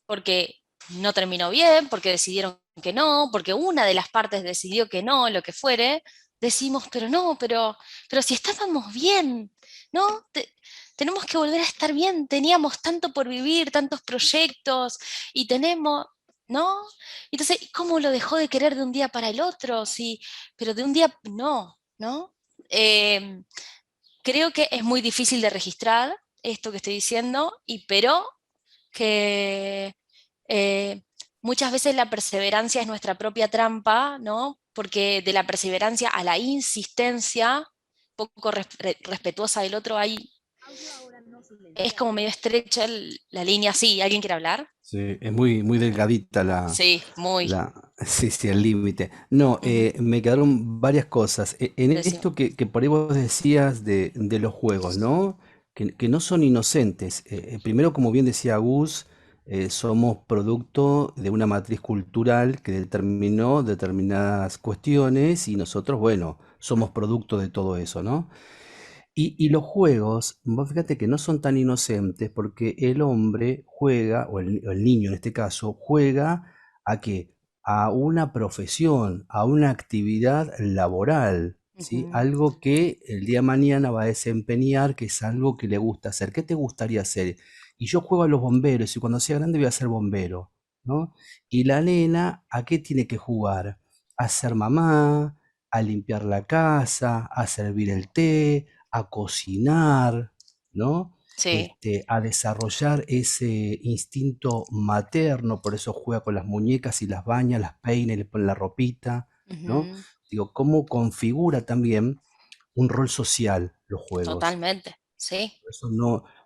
porque no terminó bien, porque decidieron que no, porque una de las partes decidió que no, lo que fuere, decimos, pero no, pero si estábamos bien, ¿no? Tenemos que volver a estar bien, teníamos tanto por vivir, tantos proyectos, y tenemos, ¿no? Entonces, ¿cómo lo dejó de querer de un día para el otro? Sí, pero de un día, no, ¿no? Creo que es muy difícil de registrar esto que estoy diciendo, pero que muchas veces la perseverancia es nuestra propia trampa, ¿no? Porque de la perseverancia a la insistencia, poco respetuosa del otro, es como medio estrecha la línea. Sí, ¿alguien quiere hablar? Sí, es muy, muy delgadita Sí, muy. sí, el límite. No, me quedaron varias cosas. En esto que por ahí vos decías de los juegos, ¿no? Que no son inocentes. Primero, como bien decía Gus, somos producto de una matriz cultural que determinó determinadas cuestiones y nosotros, bueno, somos producto de todo eso, ¿no? Y los juegos, vos fíjate que no son tan inocentes porque el hombre juega, o el niño en este caso, juega ¿a qué? A una profesión, a una actividad laboral, ¿sí? Algo que el día de mañana va a desempeñar, que es algo que le gusta hacer. ¿Qué te gustaría hacer? Y yo juego a los bomberos y cuando sea grande voy a ser bombero, ¿no? Y la nena, ¿a qué tiene que jugar? A ser mamá, a limpiar la casa, a servir el té, a cocinar, ¿no? Sí. A desarrollar ese instinto materno, por eso juega con las muñecas y las baña, las peina y le pone la ropita, ¿no? Digo, cómo configura también un rol social los juegos. Totalmente, sí. Por eso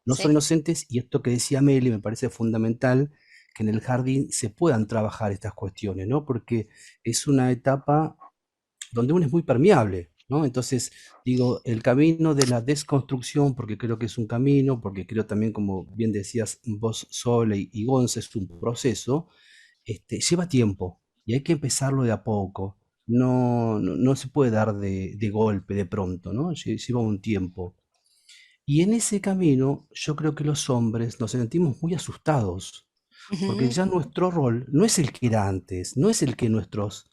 no son inocentes, y esto que decía Meli me parece fundamental, que en el jardín se puedan trabajar estas cuestiones, ¿no? Porque es una etapa donde uno es muy permeable, ¿no? Entonces, digo, el camino de la desconstrucción, porque creo que es un camino, porque creo también, como bien decías vos, Sole y Gonza, es un proceso, lleva tiempo y hay que empezarlo de a poco. No se puede dar de golpe, de pronto, ¿no? Lleva un tiempo. Y en ese camino, yo creo que los hombres nos sentimos muy asustados, porque ya nuestro rol no es el que era antes, no es el que nuestros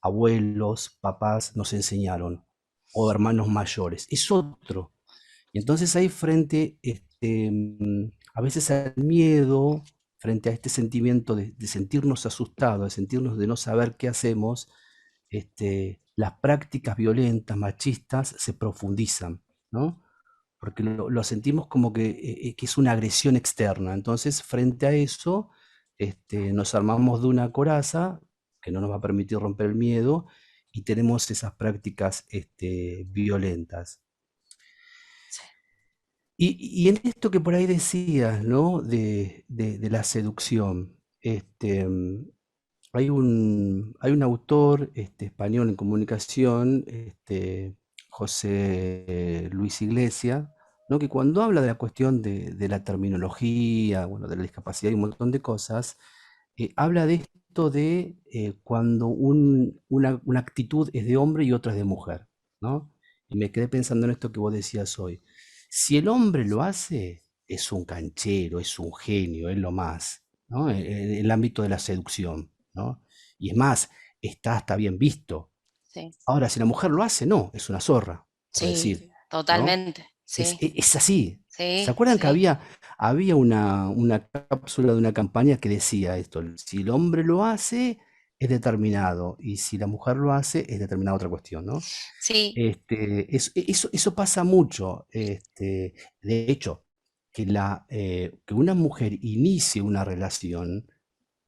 abuelos, papás nos enseñaron, o hermanos mayores, es otro. Y entonces ahí frente a veces al miedo, frente a este sentimiento de sentirnos asustados, de sentirnos de no saber qué hacemos, las prácticas violentas, machistas, se profundizan, ¿no? Porque lo sentimos como que es una agresión externa. Entonces, frente a eso, nos armamos de una coraza que no nos va a permitir romper el miedo y tenemos esas prácticas violentas. Y en esto que por ahí decías, ¿no? De la seducción, hay un autor español en comunicación, José Luis Iglesias, ¿no? Que cuando habla de la cuestión de la terminología, bueno, de la discapacidad y un montón de cosas, habla de esto de cuando una actitud es de hombre y otra es de mujer, ¿no? Y me quedé pensando en esto que vos decías hoy. Si el hombre lo hace, es un canchero, es un genio, es lo más, ¿no? En el ámbito de la seducción, ¿no? Y es más, está hasta bien visto. Sí, Ahora, si la mujer lo hace, no, es una zorra, por sí, decir, ¿no? totalmente. Sí, Es así. ¿Se sí, acuerdan que sí. había una cápsula de una campaña que decía esto? Si el hombre lo hace, es determinado, y si la mujer lo hace, es determinada otra cuestión, ¿no? Sí, Eso pasa mucho. De hecho, que una mujer inicie una relación,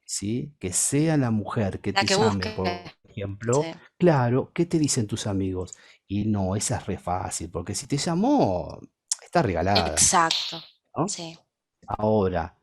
¿sí? Que sea la mujer que la te que llame, busque. por ejemplo, Sí, claro, ¿qué te dicen tus amigos? Y no, esa es re fácil, porque si te llamó, está regalada, exacto. ¿no? Sí. Ahora,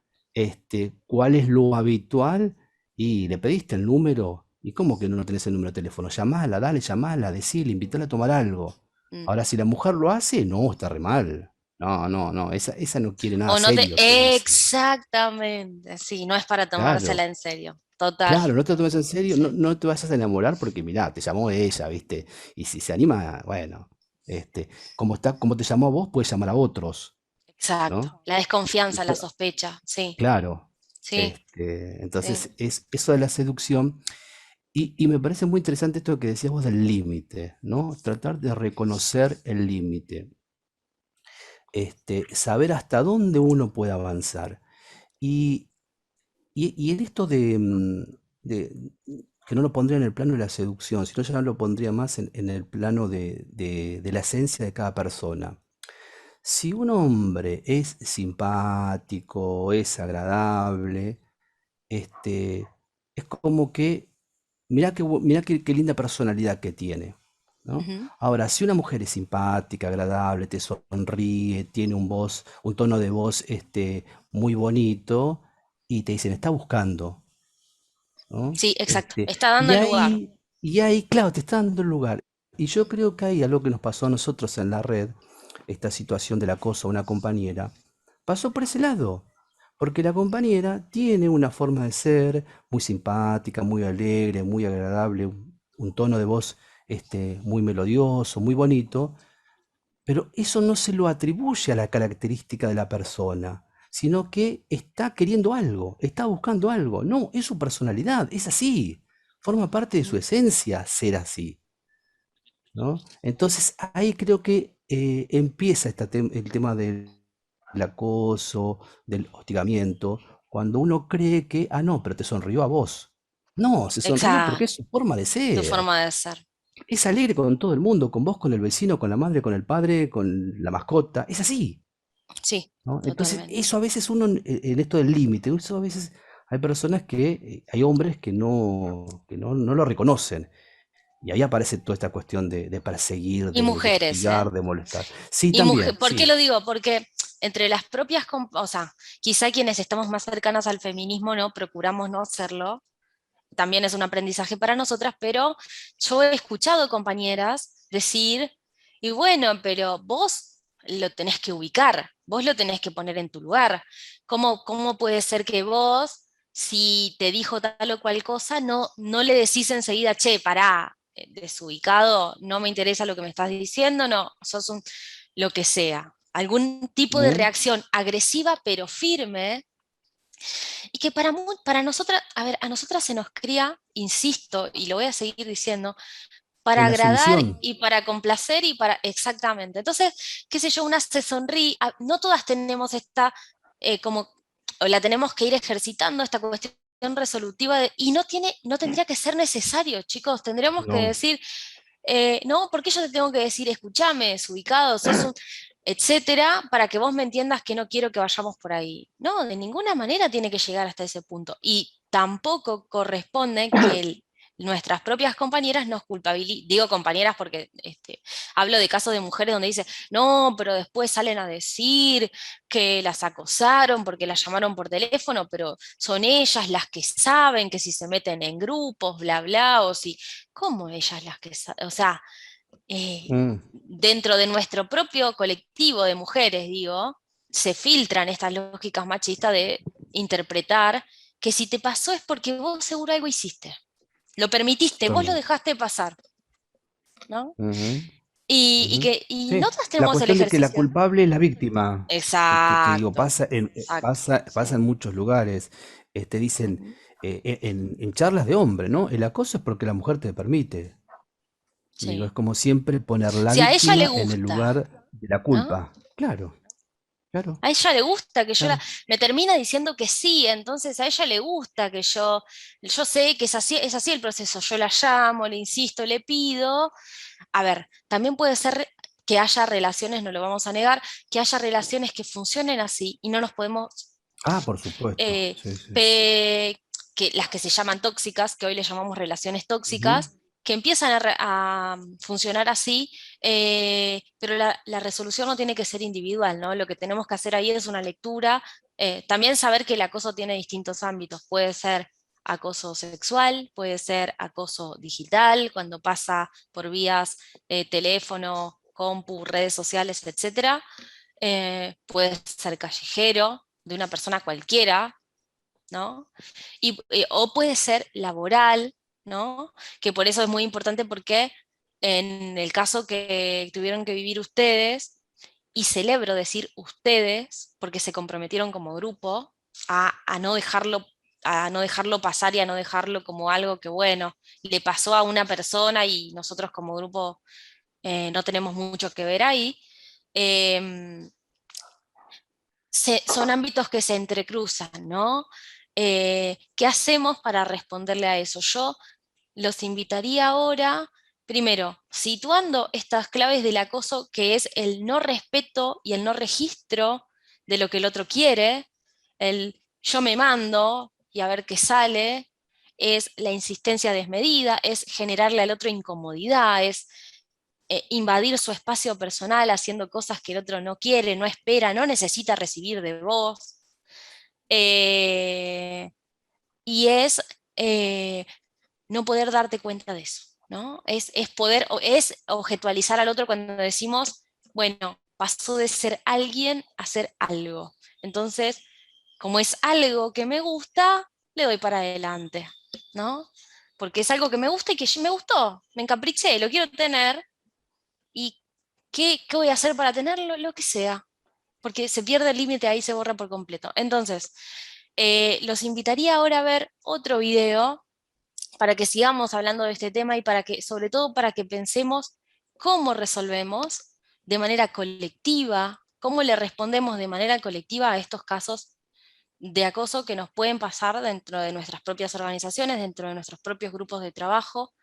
¿cuál es lo habitual? Y le pediste el número, ¿y cómo que no tenés el número de teléfono? Llamala, dale, llamala, decile, invítala a tomar algo. Mm. Ahora, si la mujer lo hace, no, está re mal. No, no, no, esa no quiere nada O no te... serio, te dice. Exactamente. Sí, no es para tomársela Claro, en serio. Total. claro, no te lo tomes en serio, no, Sí. no te vayas a enamorar porque mirá, te llamó ella, ¿viste? Y si se anima, bueno, como te llamó a vos, puede llamar a otros, Exacto. ¿no? La desconfianza, la Ento- sospecha. Sí, claro, sí, sí. entonces es eso de la seducción. Y me parece muy interesante esto que decías vos del límite, ¿no? Tratar de reconocer el límite, saber hasta dónde uno puede avanzar. Y, y en esto de- que no lo pondría en el plano de la seducción, sino ya lo pondría más en el plano de la esencia de cada persona. Si un hombre es simpático, es agradable, es como que, mirá qué linda personalidad que tiene, ¿no? Ujú. Ahora, si una mujer es simpática, agradable, te sonríe, tiene un tono de voz muy bonito, y te dicen, está buscando, ¿no? Sí, exacto. Está dando Y el lugar. ahí, claro, te está dando el lugar. Y yo creo que hay algo que nos pasó a nosotros en la red, esta situación del acoso a una compañera, pasó por ese lado. Porque la compañera tiene una forma de ser muy simpática, muy alegre, muy agradable, un tono de voz muy melodioso, muy bonito, pero eso no se lo atribuye a la característica de la persona, sino que está queriendo algo, está buscando algo. No, es su personalidad, es así. Forma parte de su esencia ser así, ¿no? Entonces ahí creo que empieza el tema del acoso, del hostigamiento, cuando uno cree que, ah, no, pero te sonrió a vos. No, se sonrió porque Exacto. es su forma de Tu ser. forma de ser. Es alegre con todo el mundo, con vos, con el vecino, con la madre, con el padre, con la mascota. Es así, Sí, ¿no? Entonces, totalmente. eso a veces uno, en esto del límite, eso a veces hay personas hay hombres que no lo reconocen. Y ahí aparece toda esta cuestión de perseguir, Y de mujeres, ¿eh? hostigar, de molestar. Sí, Y también, ¿por qué sí. lo digo? Porque entre las propias, o sea, quizá quienes estamos más cercanas al feminismo, ¿no? Procuramos no hacerlo. También es un aprendizaje para nosotras, pero yo he escuchado compañeras decir, y bueno, pero vos lo tenés que ubicar, vos lo tenés que poner en tu lugar. ¿Cómo puede ser que vos, si te dijo tal o cual cosa, no le decís enseguida, che, pará, desubicado, no me interesa lo que me estás diciendo, no, lo que sea? Algún tipo de Ujú. reacción agresiva pero firme, y que para nosotras, a ver, a nosotras se nos cría, insisto, y lo voy a seguir diciendo, para En la agradar sumisión. y para complacer y para, exactamente. Entonces, qué sé yo, una se sonríe, no todas tenemos esta, como, o la tenemos que ir ejercitando, esta cuestión resolutiva, y no tendría que ser necesario, chicos, tendríamos que No. decir, no, porque yo te tengo que decir, escúchame, desubicado, sos un, etcétera, para que vos me entiendas que no quiero que vayamos por ahí. No, de ninguna manera tiene que llegar hasta ese punto. Y tampoco corresponde que nuestras propias compañeras nos culpabilizan, digo compañeras porque hablo de casos de mujeres donde dice, no, pero después salen a decir que las acosaron porque las llamaron por teléfono, pero son ellas las que saben que si se meten en grupos, bla, bla, o si, ¿cómo ellas las que saben? O sea, dentro de nuestro propio colectivo de mujeres, digo, se filtran estas lógicas machistas de interpretar que si te pasó es porque vos seguro algo hiciste. Lo permitiste, vos lo dejaste pasar, ¿no? Y Sí, nosotros la tenemos el cuestión de que la ejercicio. culpable es la víctima. Que digo, Exacto. pasa en muchos lugares. Dicen, en charlas de hombre, ¿no? El acoso es porque la mujer te permite. Digo, es como siempre poner la Si a ella le víctima en el gusta, lugar de la ¿no? culpa. Claro. A ella le gusta que yo Claro. me termina diciendo que sí, entonces a ella le gusta que yo sé que es así el proceso, yo la llamo, le insisto, le pido. A ver, también puede ser que haya relaciones, no lo vamos a negar, que haya relaciones que funcionen así y no nos podemos, Ah, por supuesto. Sí, sí. que las que se llaman tóxicas, que hoy le llamamos relaciones tóxicas, que empiezan a funcionar así, pero la resolución no tiene que ser individual, ¿no? Lo que tenemos que hacer ahí es una lectura, también saber que el acoso tiene distintos ámbitos, puede ser acoso sexual, puede ser acoso digital, cuando pasa por vías teléfono, compu, redes sociales, etc. Puede ser callejero, de una persona cualquiera, ¿no? O puede ser laboral, ¿no? Que por eso es muy importante porque en el caso que tuvieron que vivir ustedes, y celebro decir ustedes, porque se comprometieron como grupo a no dejarlo pasar y a no dejarlo como algo que, bueno, le pasó a una persona y nosotros como grupo no tenemos mucho que ver ahí. Son ámbitos que se entrecruzan, ¿no? ¿Qué hacemos para responderle a eso? Yo los invitaría ahora, primero, situando estas claves del acoso, que es el no respeto y el no registro de lo que el otro quiere, el yo me mando y a ver qué sale, es la insistencia desmedida, es generarle al otro incomodidad, es invadir su espacio personal haciendo cosas que el otro no quiere, no espera, no necesita recibir de vos. Y es no poder darte cuenta de eso, ¿no? Es objetualizar al otro cuando decimos, bueno, pasó de ser alguien a ser algo. Entonces, como es algo que me gusta, le doy para adelante, ¿no? Porque es algo que me gusta y que me gustó, me encapriché, lo quiero tener. ¿Y qué voy a hacer para tenerlo? Lo que sea, porque se pierde el límite ahí, se borra por completo. Entonces, los invitaría ahora a ver otro video para que sigamos hablando de este tema y sobre todo para que pensemos cómo resolvemos de manera colectiva, cómo le respondemos de manera colectiva a estos casos de acoso que nos pueden pasar dentro de nuestras propias organizaciones, dentro de nuestros propios grupos de trabajo,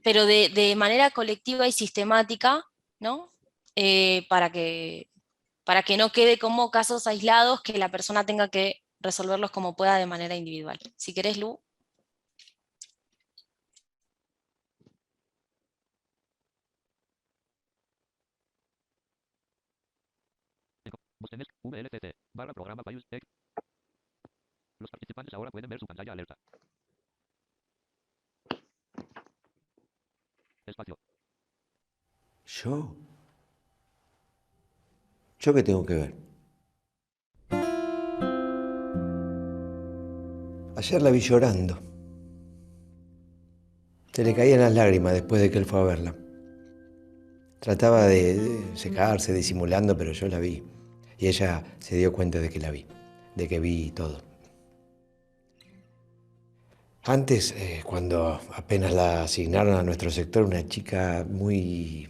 pero de manera colectiva y sistemática, ¿no? Para que no quede como casos aislados que la persona tenga que resolverlos como pueda de manera individual. Si querés, Lu. Vostenet, VLCC, /programa Payus Tech. Los participantes ahora pueden ver su pantalla alerta. Espacio. ¿Yo qué tengo que ver? Ayer la vi llorando. Se le caían las lágrimas después de que él fue a verla. Trataba de secarse, disimulando, pero yo la vi. Y ella se dio cuenta de que la vi, de que vi todo. Antes, cuando apenas la asignaron a nuestro sector, una chica muy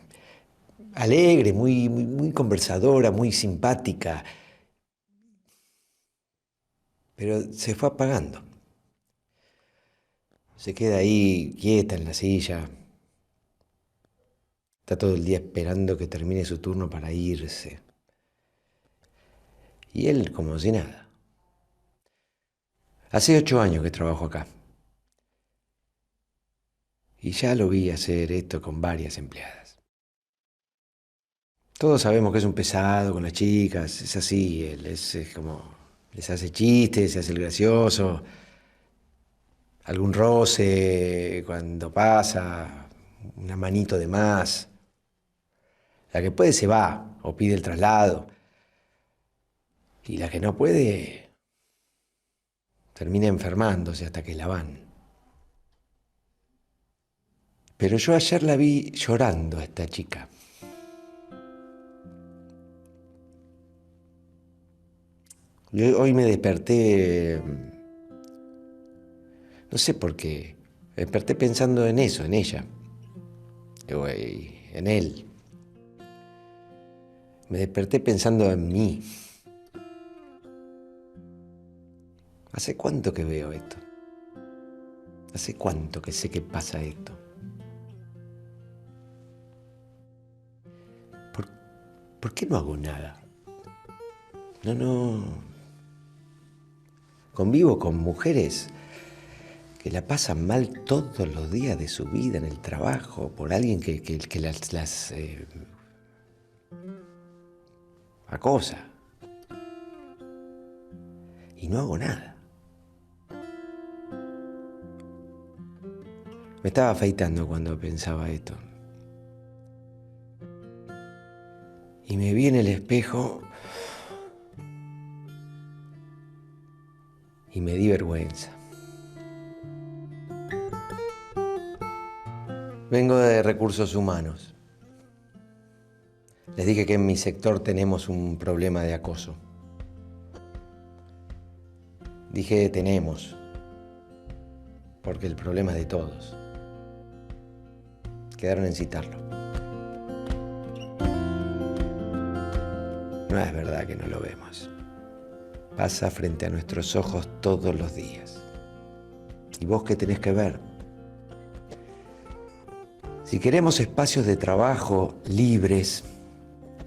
alegre, muy conversadora, muy simpática, pero se fue apagando. Se queda ahí quieta en la silla. Está todo el día esperando que termine su turno para irse. Y él como si nada. Hace 8 años que trabajo acá. Y ya lo vi hacer esto con varias empleadas. Todos sabemos que es un pesado con las chicas, es así, él es como, les hace chistes, se hace el gracioso, algún roce cuando pasa, una manito de más. La que puede se va o pide el traslado. Y la que no puede termina enfermándose hasta que la van. Pero yo ayer la vi llorando a esta chica. Yo hoy me desperté, no sé por qué, me desperté pensando en eso, en ella, o en él. Me desperté pensando en mí. ¿Hace cuánto que veo esto? ¿Hace cuánto que sé que pasa esto? ¿Por qué no hago nada? No. Convivo con mujeres que la pasan mal todos los días de su vida en el trabajo por alguien que las acosa. Y no hago nada. Me estaba afeitando cuando pensaba esto. Y me vi en el espejo y me di vergüenza. Vengo de Recursos Humanos. Les dije que en mi sector tenemos un problema de acoso. Dije tenemos, porque el problema es de todos. Quedaron en citarlo. No es verdad que no lo vemos. Pasa frente a nuestros ojos todos los días. ¿Y vos qué tenés que ver? Si queremos espacios de trabajo libres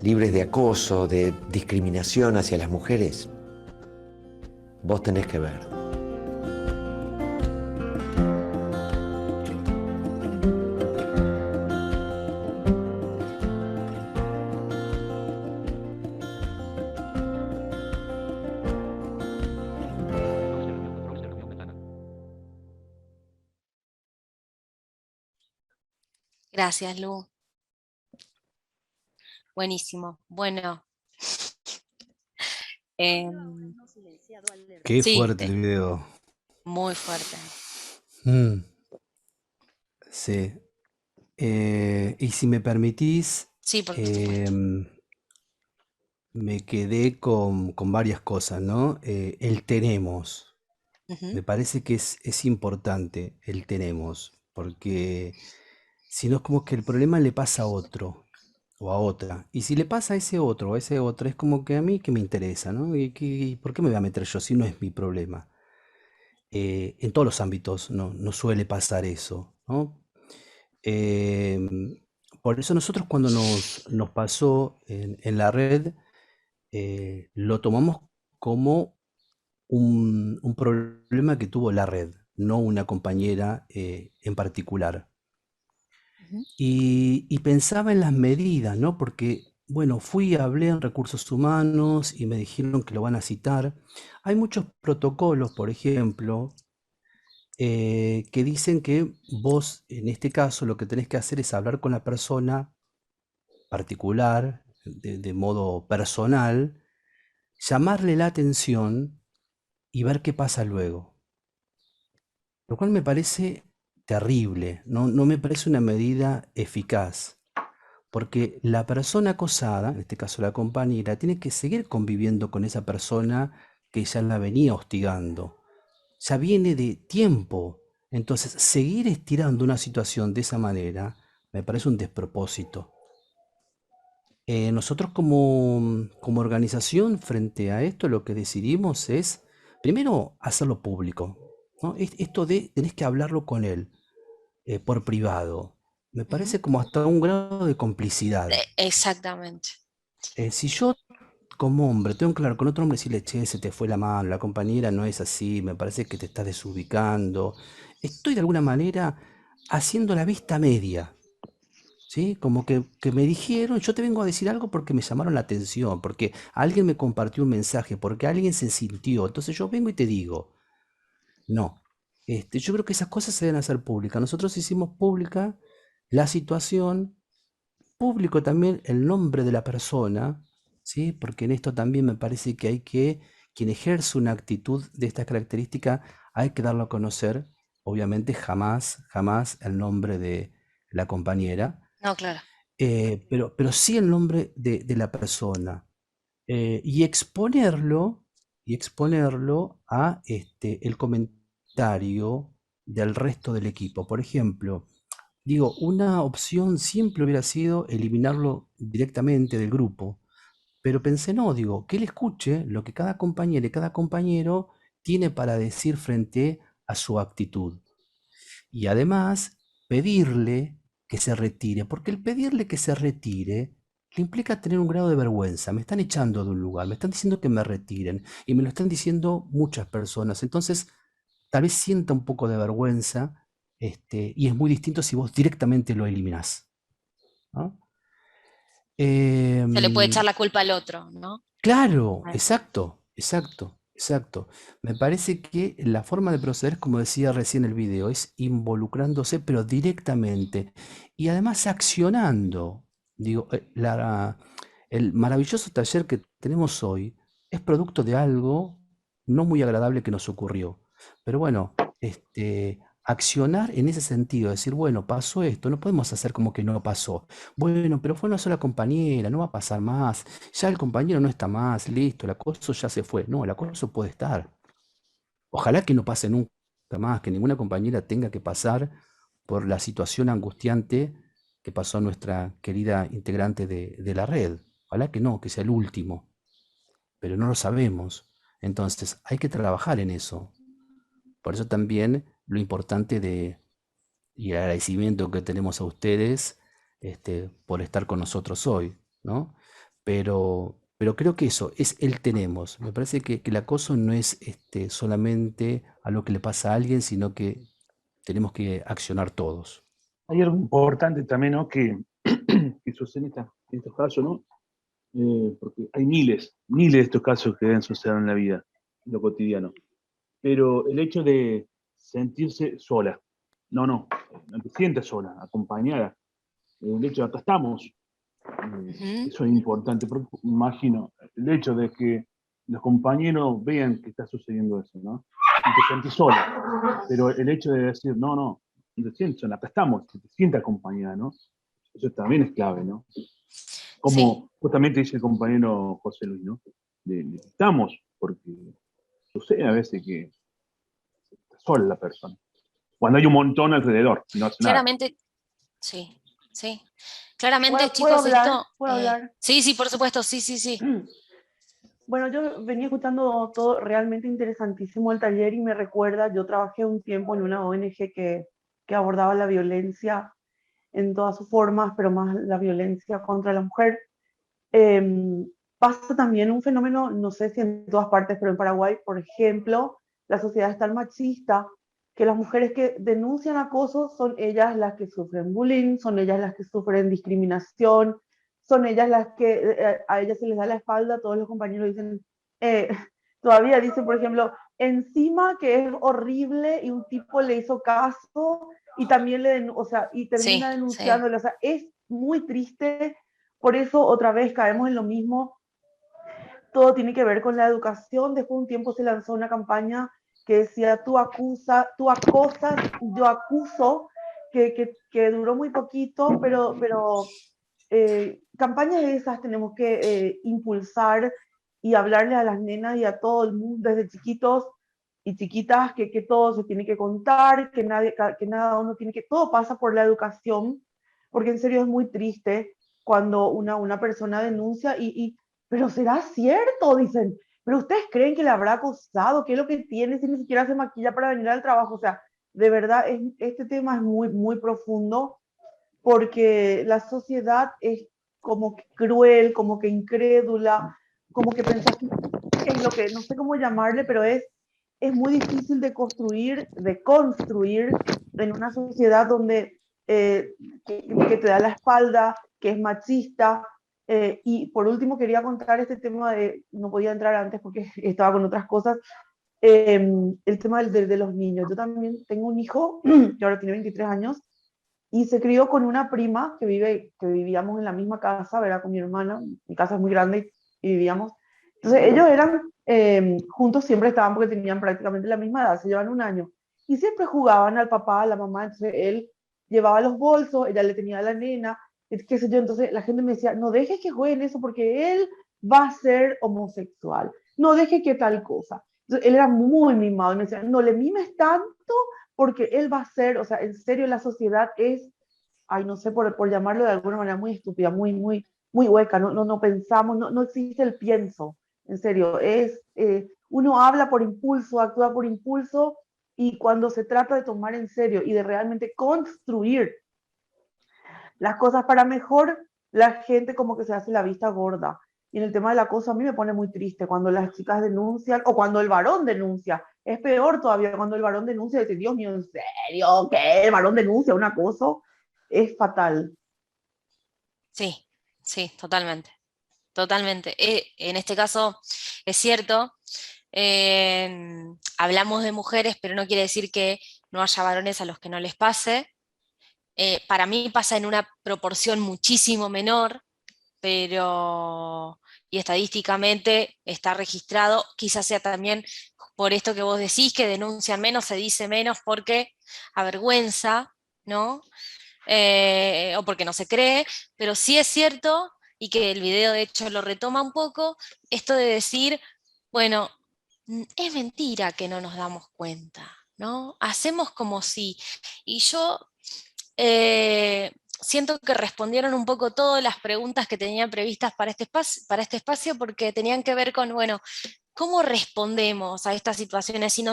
de acoso, de discriminación hacia las mujeres, vos tenés que ver. Gracias, Lu. Buenísimo. Bueno. Qué Sí, fuerte el video. muy fuerte. Sí. Y si me permitís, Sí, por supuesto. me quedé con varias cosas, ¿no? El tenemos. Ujú. Me parece que es importante el tenemos, porque si no es como que el problema le pasa a otro o a otra. Y si le pasa a ese otro o a ese otro, es como que a mí que me interesa, ¿no? ¿Y por qué me voy a meter yo si no es mi problema? En todos los ámbitos no suele pasar eso, ¿no? Por eso nosotros cuando nos pasó en la red, lo tomamos como un problema que tuvo la red, no una compañera en particular. Y pensaba en las medidas, ¿no? Porque, bueno, hablé en Recursos Humanos y me dijeron que lo van a citar. Hay muchos protocolos, por ejemplo, que dicen que vos, en este caso, lo que tenés que hacer es hablar con la persona particular, de modo personal, llamarle la atención y ver qué pasa luego. Lo cual me parece terrible, no me parece una medida eficaz, porque la persona acosada, en este caso la compañera, tiene que seguir conviviendo con esa persona que ya la venía hostigando. Ya viene de tiempo. Entonces, seguir estirando una situación de esa manera me parece un despropósito. Nosotros como organización frente a esto lo que decidimos es, primero, hacerlo público, ¿no? Esto de tenés que hablarlo con él por privado. Me parece como hasta un grado de complicidad. Exactamente. Si yo como hombre, tengo que hablar con otro hombre y decirle, che, se te fue la mano, la compañera no es así, me parece que te estás desubicando. Estoy de alguna manera haciendo la vista media, ¿sí? Como que me dijeron, yo te vengo a decir algo porque me llamaron la atención, porque alguien me compartió un mensaje, porque alguien se sintió. Entonces yo vengo y te digo, no. Yo creo que esas cosas se deben hacer públicas. Nosotros hicimos pública la situación, público también el nombre de la persona, ¿sí? Porque en esto también me parece que quien ejerce una actitud de esta característica, hay que darlo a conocer, obviamente jamás el nombre de la compañera, No, claro. pero sí el nombre de la persona, y exponerlo a el comentario del resto del equipo. Por ejemplo, digo, una opción simple hubiera sido eliminarlo directamente del grupo, pero pensé, no, digo, que él escuche lo que cada compañera y cada compañero tiene para decir frente a su actitud. Y además, pedirle que se retire, porque el pedirle que se retire le implica tener un grado de vergüenza. Me están echando de un lugar, me están diciendo que me retiren, y me lo están diciendo muchas personas. Entonces, tal vez sienta un poco de vergüenza, y es muy distinto si vos directamente lo eliminás, ¿no? Se le puede echar Em, la culpa al otro, ¿no? Claro, Bueno. exacto. Me parece que la forma de proceder, como decía recién el video, es involucrándose, pero directamente. Y además accionando. Digo, el maravilloso taller que tenemos hoy es producto de algo no muy agradable que nos ocurrió. Pero bueno, accionar en ese sentido, decir, bueno, pasó esto, no podemos hacer como que no pasó. Bueno, pero fue una sola compañera, no va a pasar más. Ya el compañero no está más, listo, el acoso ya se fue. No, el acoso puede estar. Ojalá que no pase nunca más, que ninguna compañera tenga que pasar por la situación angustiante que pasó nuestra querida integrante de la red. Ojalá que no, que sea el último, pero no lo sabemos. Entonces, hay que trabajar en eso. Por eso también lo importante y el agradecimiento que tenemos a ustedes, por estar con nosotros hoy, ¿no? Pero creo que eso es el tenemos. Me parece que el acoso no es solamente a lo que le pasa a alguien, sino que tenemos que accionar todos. Hay algo importante también, ¿no? Que sucede en estos casos, ¿no? Porque hay miles de estos casos que deben suceder en la vida, en lo cotidiano. Pero el hecho de sentirse sola, no te sientas sola, acompañada. El hecho de acá estamos, eso es importante, porque imagino, el hecho de que los compañeros vean que está sucediendo eso, ¿no? Y te sentís sola, pero el hecho de decir, no te sientes sola, acá estamos, que te sientas acompañada, ¿no? Eso también es clave, ¿no? Como Sí. justamente dice el compañero José Luis, ¿no? Necesitamos, porque sucede a veces que está sola la persona. Cuando hay un montón alrededor, no hace nada. Claramente, sí. Claramente, ¿Puedo chicos, hablar? esto... ¿Puedo hablar? Sí, por supuesto, sí. Bueno, yo venía escuchando todo realmente interesantísimo el taller y me recuerda, yo trabajé un tiempo en una ONG que abordaba la violencia en todas sus formas, pero más la violencia contra la mujer. Pasa también un fenómeno, no sé si en todas partes, pero en Paraguay, por ejemplo, la sociedad es tan machista que las mujeres que denuncian acoso son ellas las que sufren bullying, son ellas las que sufren discriminación, son ellas las que a ellas se les da la espalda, todos los compañeros dicen, todavía dicen, por ejemplo, encima que es horrible y un tipo le hizo caso y también y termina denunciándole, o sea, es muy triste. Por eso otra vez caemos en lo mismo, todo tiene que ver con la educación. Después de un tiempo se lanzó una campaña que decía tú acosas, yo acuso, que duró muy poquito, pero campañas de esas tenemos que impulsar y hablarle a las nenas y a todo el mundo desde chiquitos y chiquitas que todo se tiene que contar, que nada uno tiene que, todo pasa por la educación, porque en serio es muy triste cuando una persona denuncia pero será cierto, dicen, pero ustedes creen que le habrá acosado, qué es lo que tiene si ni siquiera se maquilla para venir al trabajo, o sea, de verdad este tema es muy, muy profundo porque la sociedad es como que cruel, como que incrédula, como que pensás en lo que, no sé cómo llamarle, pero es muy difícil de construir en una sociedad donde que te da la espalda, que es machista. Y por último quería contar este tema no podía entrar antes porque estaba con otras cosas, el tema de los niños. Yo también tengo un hijo que ahora tiene 23 años y se crió con una prima que vivíamos en la misma casa, ¿verdad? Con mi hermana. Mi casa es muy grande y vivíamos. Entonces ellos eran, juntos siempre estaban porque tenían prácticamente la misma edad, se llevan un año. Y siempre jugaban al papá, a la mamá, entonces él llevaba los bolsos, ella le tenía a la nena, qué sé yo. Entonces la gente me decía, no dejes que jueguen eso porque él va a ser homosexual, no dejes que tal cosa. Entonces, él era muy mimado y me decía, no le mimes tanto porque él va a ser, o sea, en serio la sociedad es, ay, no sé, por llamarlo de alguna manera muy estúpida, muy hueca, no pensamos, no existe el pienso, en serio, uno habla por impulso, actúa por impulso, y cuando se trata de tomar en serio y de realmente construir las cosas para mejor, la gente como que se hace la vista gorda. Y en el tema del acoso a mí me pone muy triste cuando las chicas denuncian o cuando el varón denuncia. Es peor todavía cuando el varón denuncia y dice, Dios mío, ¿en serio? ¿Qué? ¿El varón denuncia un acoso? Es fatal. Sí, sí, totalmente. Totalmente. En este caso es cierto, hablamos de mujeres, pero no quiere decir que no haya varones a los que no les pase. Para mí pasa en una proporción muchísimo menor, pero y estadísticamente está registrado, quizás sea también por esto que vos decís, que denuncian menos, se dice menos porque avergüenza, ¿no? O porque no se cree, pero sí es cierto, y que el video de hecho lo retoma un poco, esto de decir, bueno, es mentira que no nos damos cuenta, ¿no? Hacemos como si, y yo siento que respondieron un poco todas las preguntas que tenía previstas para este espacio porque tenían que ver con, bueno, ¿cómo respondemos a estas situaciones si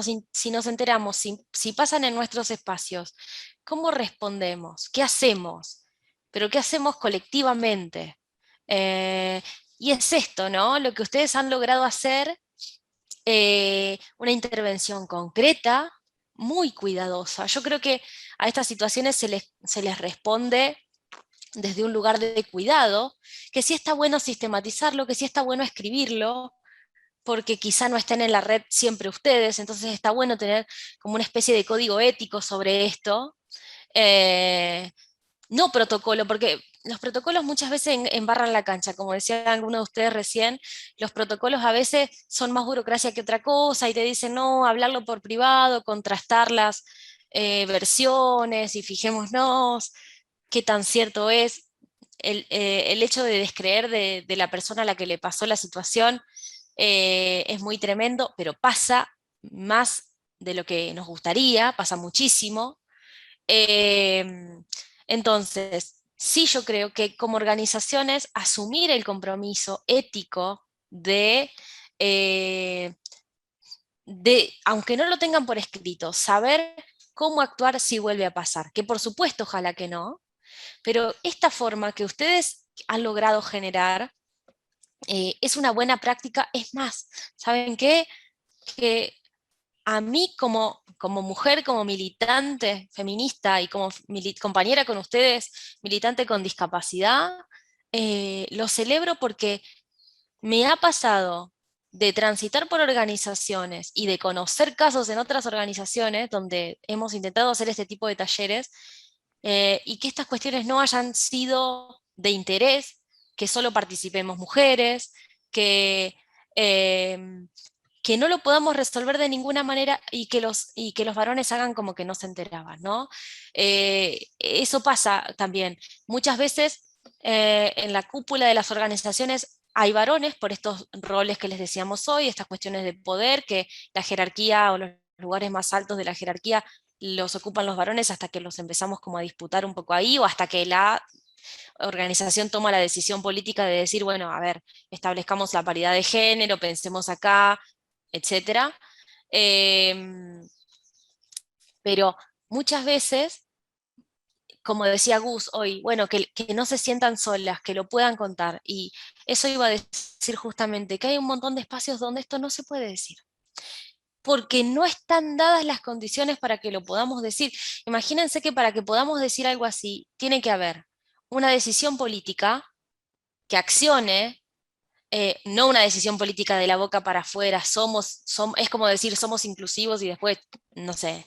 nos enteramos, si pasan en nuestros espacios? ¿Cómo respondemos? ¿Qué hacemos? Pero ¿qué hacemos colectivamente? Y es esto, ¿no? Lo que ustedes han logrado hacer, una intervención concreta, muy cuidadosa. Yo creo que a estas situaciones se les responde desde un lugar de cuidado, que sí está bueno sistematizarlo, que sí está bueno escribirlo, porque quizá no estén en la red siempre ustedes, entonces está bueno tener como una especie de código ético sobre esto. No protocolo, porque los protocolos muchas veces embarran la cancha, como decía alguno de ustedes recién, los protocolos a veces son más burocracia que otra cosa y te dicen, no, hablarlo por privado, contrastar las versiones y fijémonos qué tan cierto es. El hecho de descreer de la persona a la que le pasó la situación es muy tremendo, pero pasa más de lo que nos gustaría, pasa muchísimo. Entonces, sí, yo creo que como organizaciones asumir el compromiso ético aunque no lo tengan por escrito, saber cómo actuar si vuelve a pasar, que por supuesto ojalá que no, pero esta forma que ustedes han logrado generar es una buena práctica. Es más, ¿saben qué? Que a mí como mujer, como militante feminista y como compañera con ustedes, militante con discapacidad, lo celebro porque me ha pasado de transitar por organizaciones y de conocer casos en otras organizaciones donde hemos intentado hacer este tipo de talleres y que estas cuestiones no hayan sido de interés, que solo participemos mujeres, que... em, que no lo podamos resolver de ninguna manera y que los varones hagan como que no se enteraban, ¿no? Eso pasa también. Muchas veces en la cúpula de las organizaciones hay varones por estos roles que les decíamos hoy, estas cuestiones de poder, que la jerarquía o los lugares más altos de la jerarquía los ocupan los varones hasta que los empezamos como a disputar un poco ahí o hasta que la organización toma la decisión política de decir, bueno, a ver, establezcamos la paridad de género, pensemos acá, etcétera. Pero muchas veces como decía Gus hoy, bueno, que no se sientan solas, que lo puedan contar. Y eso iba a decir justamente, que hay un montón de espacios donde esto no se puede decir, porque no están dadas las condiciones para que lo podamos decir. Imagínense que para que podamos decir algo así, tiene que haber una decisión política que accione, no una decisión política de la boca para afuera, es como decir somos inclusivos y después, no sé,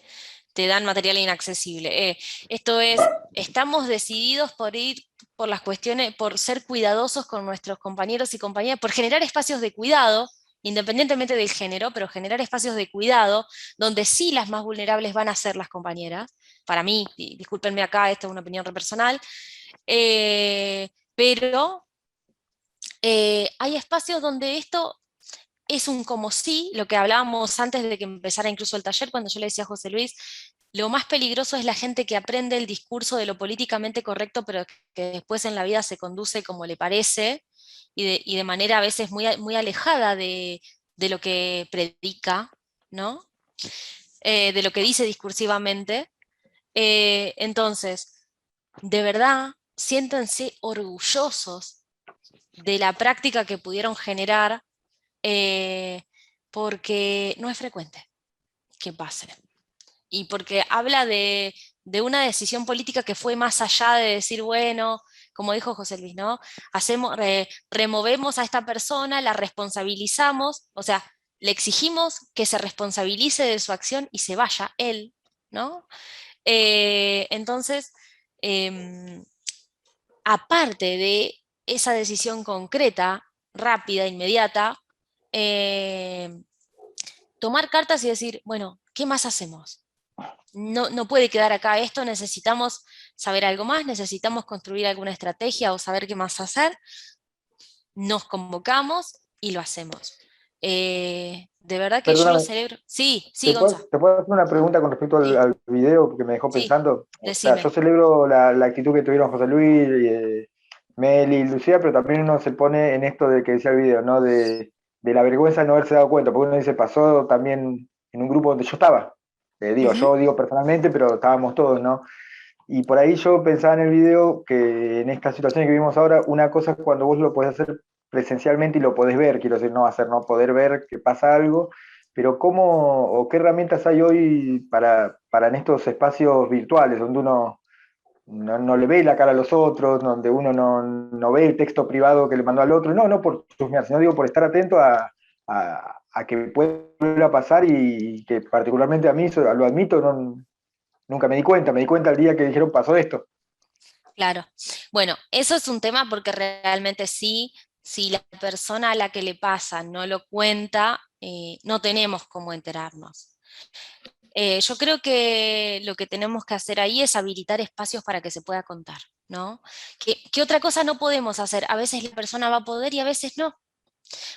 te dan material inaccesible. Esto es, estamos decididos por ir por las cuestiones, por ser cuidadosos con nuestros compañeros y compañeras, por generar espacios de cuidado, independientemente del género, pero generar espacios de cuidado donde sí las más vulnerables van a ser las compañeras. Para mí, y discúlpenme acá, esta es una opinión personal, pero hay espacios donde esto es un como sí, lo que hablábamos antes de que empezara incluso el taller, cuando yo le decía a José Luis, lo más peligroso es la gente que aprende el discurso de lo políticamente correcto, pero que después en la vida se conduce como le parece, y de manera a veces muy alejada de lo que predica, ¿no? De lo que dice discursivamente. Entonces, de verdad, siéntanse orgullosos de la práctica que pudieron generar, porque no es frecuente que pase. Y porque habla de una decisión política que fue más allá de decir, bueno, como dijo José Luis, ¿no? Removemos a esta persona, la responsabilizamos, o sea, le exigimos que se responsabilice de su acción y se vaya él, ¿no? Entonces, aparte de esa decisión concreta, rápida, inmediata, tomar cartas y decir, bueno, ¿qué más hacemos? No puede quedar acá esto, necesitamos saber algo más, necesitamos construir alguna estrategia o saber qué más hacer. Nos convocamos y lo hacemos. De verdad que yo lo Perdóname, celebro. Sí, sí, Gonza. ¿te puedo hacer una pregunta con respecto al video que me dejó pensando? O sea, Decime. yo celebro la actitud que tuvieron José Luis, Meli y Lucía, pero también uno se pone en esto de que decía el video, ¿no? De la vergüenza de no haberse dado cuenta, porque uno dice, pasó también en un grupo donde yo estaba. Yo digo personalmente, pero estábamos todos, ¿no? Y por ahí yo pensaba en el video que en estas situaciones que vivimos ahora, una cosa es cuando vos lo podés hacer presencialmente y lo podés ver, quiero decir, no hacer, no poder ver que pasa algo, pero cómo o qué herramientas hay hoy para en estos espacios virtuales donde uno no le ve la cara a los otros, donde uno no ve el texto privado que le mandó al otro, no por chusmear, sino digo por estar atento a que puede volver a pasar y que particularmente a mí, lo admito, nunca me di cuenta el día que dijeron pasó esto. Claro. Bueno, eso es un tema porque realmente sí, si la persona a la que le pasa no lo cuenta, no tenemos cómo enterarnos. Yo creo que lo que tenemos que hacer ahí es habilitar espacios para que se pueda contar, ¿no? ¿Qué otra cosa no podemos hacer? A veces la persona va a poder y a veces no.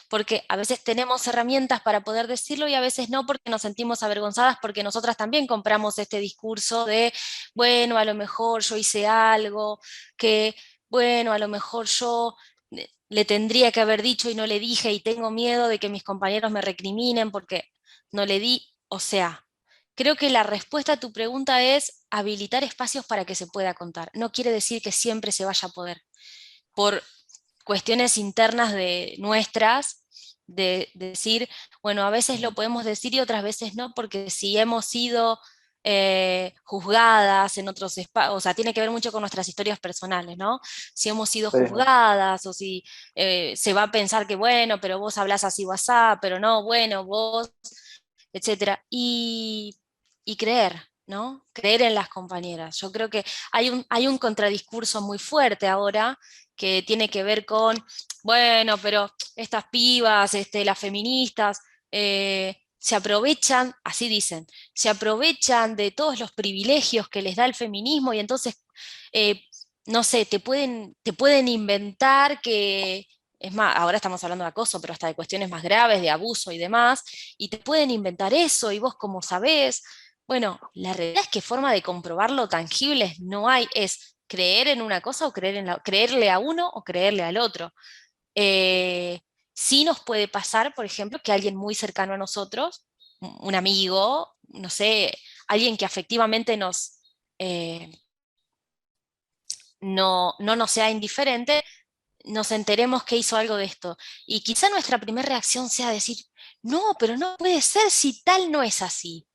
Porque a veces tenemos herramientas para poder decirlo y a veces no, porque nos sentimos avergonzadas, porque nosotras también compramos este discurso de, bueno, a lo mejor yo hice algo, que, bueno, a lo mejor yo le tendría que haber dicho y no le dije y tengo miedo de que mis compañeros me recriminen porque no le di. O sea, creo que la respuesta a tu pregunta es habilitar espacios para que se pueda contar. No quiere decir que siempre se vaya a poder. Por cuestiones internas de nuestras, de decir, bueno, a veces lo podemos decir y otras veces no, porque si hemos sido juzgadas en otros espacios, o sea, tiene que ver mucho con nuestras historias personales, ¿no? Si hemos sido juzgadas o si se va a pensar que, bueno, pero vos hablas así WhatsApp, pero no, bueno, vos, etcétera. Y creer, ¿no? Creer en las compañeras. Yo creo que hay un contradiscurso muy fuerte ahora que tiene que ver con, bueno, pero estas pibas, las feministas, se aprovechan, así dicen, se aprovechan de todos los privilegios que les da el feminismo y entonces, no sé, te pueden inventar que, es más, ahora estamos hablando de acoso, pero hasta de cuestiones más graves, de abuso y demás, y te pueden inventar eso y vos como sabés. Bueno, la realidad es que forma de comprobarlo tangibles no hay, es creer en una cosa o creerle a uno o creerle al otro. Sí nos puede pasar, por ejemplo, que alguien muy cercano a nosotros, un amigo, no sé, alguien que afectivamente no nos sea indiferente, nos enteremos que hizo algo de esto. Y quizá nuestra primera reacción sea decir, no, pero no puede ser si tal no es así.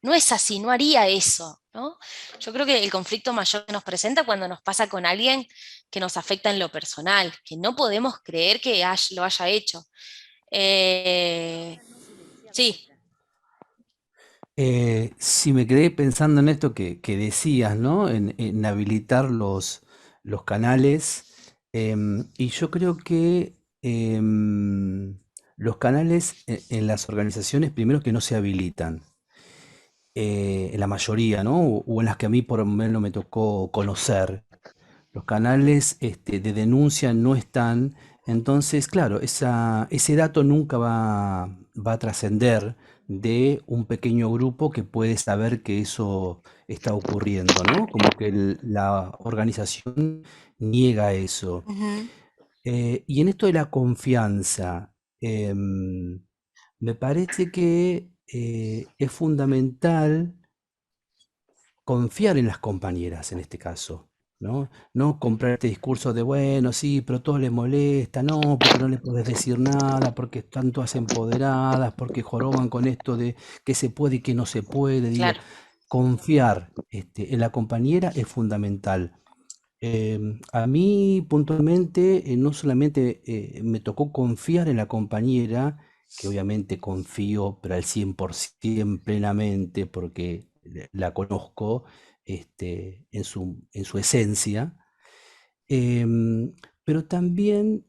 No es así, no haría eso, ¿no? Yo creo que el conflicto mayor que nos presenta cuando nos pasa con alguien que nos afecta en lo personal, que no podemos creer que lo haya hecho. Sí. Sí, me quedé pensando en esto que decías, ¿no? En habilitar los canales. Y yo creo que los canales en las organizaciones, primero que no se habilitan. En la mayoría, ¿no? O en las que a mí por lo menos me tocó conocer. Los canales de denuncia no están. Entonces, claro, ese dato nunca va a trascender de un pequeño grupo que puede saber que eso está ocurriendo, ¿no? Como que la organización niega eso. Y en esto de la confianza, me parece que es fundamental confiar en las compañeras en este caso, ¿no? No comprar este discurso de, bueno, sí, pero todo les molesta, no, porque no le podés decir nada, porque están todas empoderadas, porque joroban con esto de que se puede y que no se puede. Digo, Claro. confiar en la compañera es fundamental. A mí puntualmente no solamente me tocó confiar en la compañera, que obviamente confío, pero al 100% plenamente, porque la conozco en su esencia, pero también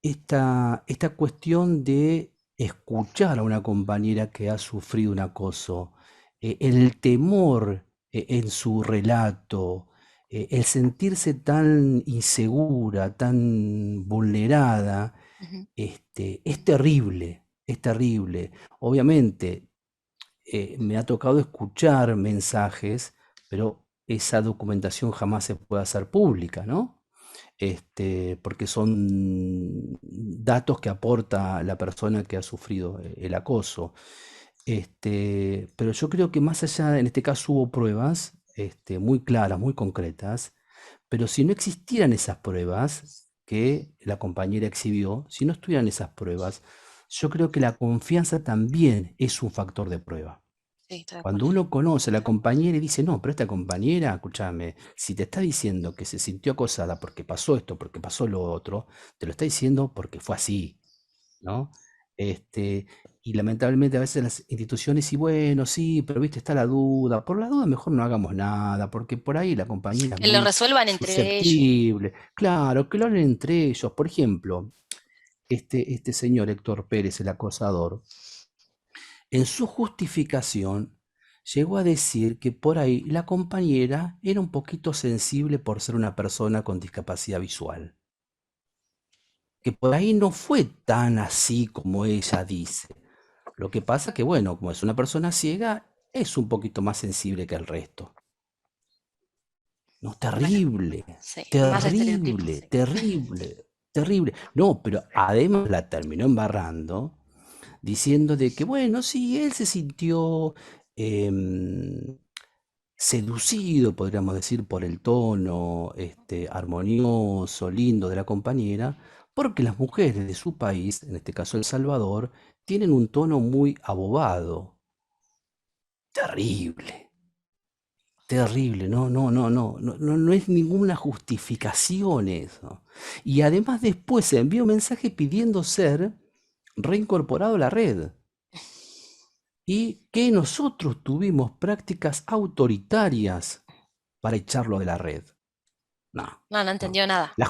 esta cuestión de escuchar a una compañera que ha sufrido un acoso, el temor en su relato, el sentirse tan insegura, tan vulnerada, es terrible, es terrible. Obviamente, me ha tocado escuchar mensajes, pero esa documentación jamás se puede hacer pública, ¿no? Porque son datos que aporta la persona que ha sufrido el acoso. Pero yo creo que más allá, en este caso hubo pruebas muy claras, muy concretas, pero si no existieran esas pruebas que la compañera exhibió, si no estuvieran esas pruebas, yo creo que la confianza también es un factor de prueba. Sí, estoy de Cuando acuerdo. uno conoce a la compañera y dice, no, pero esta compañera, escúchame, si te está diciendo que se sintió acosada porque pasó esto, porque pasó lo otro, te lo está diciendo porque fue así, ¿no? Y lamentablemente a veces las instituciones, y bueno, sí, pero viste, está la duda. Por la duda mejor no hagamos nada, porque por ahí la compañera es Que lo muy resuelvan entre ellos. susceptible. Claro, que lo hablen entre ellos. Por ejemplo, este señor Héctor Pérez, el acosador, en su justificación llegó a decir que por ahí la compañera era un poquito sensible por ser una persona con discapacidad visual. Que por ahí no fue tan así como ella dice. Lo que pasa que, bueno, como es una persona ciega, es un poquito más sensible que el resto. No, terrible, Sí, más estereotipos. terrible, terrible, terrible. No, pero además la terminó embarrando diciendo de que, bueno, sí, él se sintió seducido, podríamos decir, por el tono armonioso, lindo de la compañera, porque las mujeres de su país, en este caso El Salvador, tienen un tono muy abobado. Terrible. Terrible, no es ninguna justificación eso. Y además después se envió un mensaje pidiendo ser reincorporado a la red. Y que nosotros tuvimos prácticas autoritarias para echarlo de la red. No. No entendió nada. Las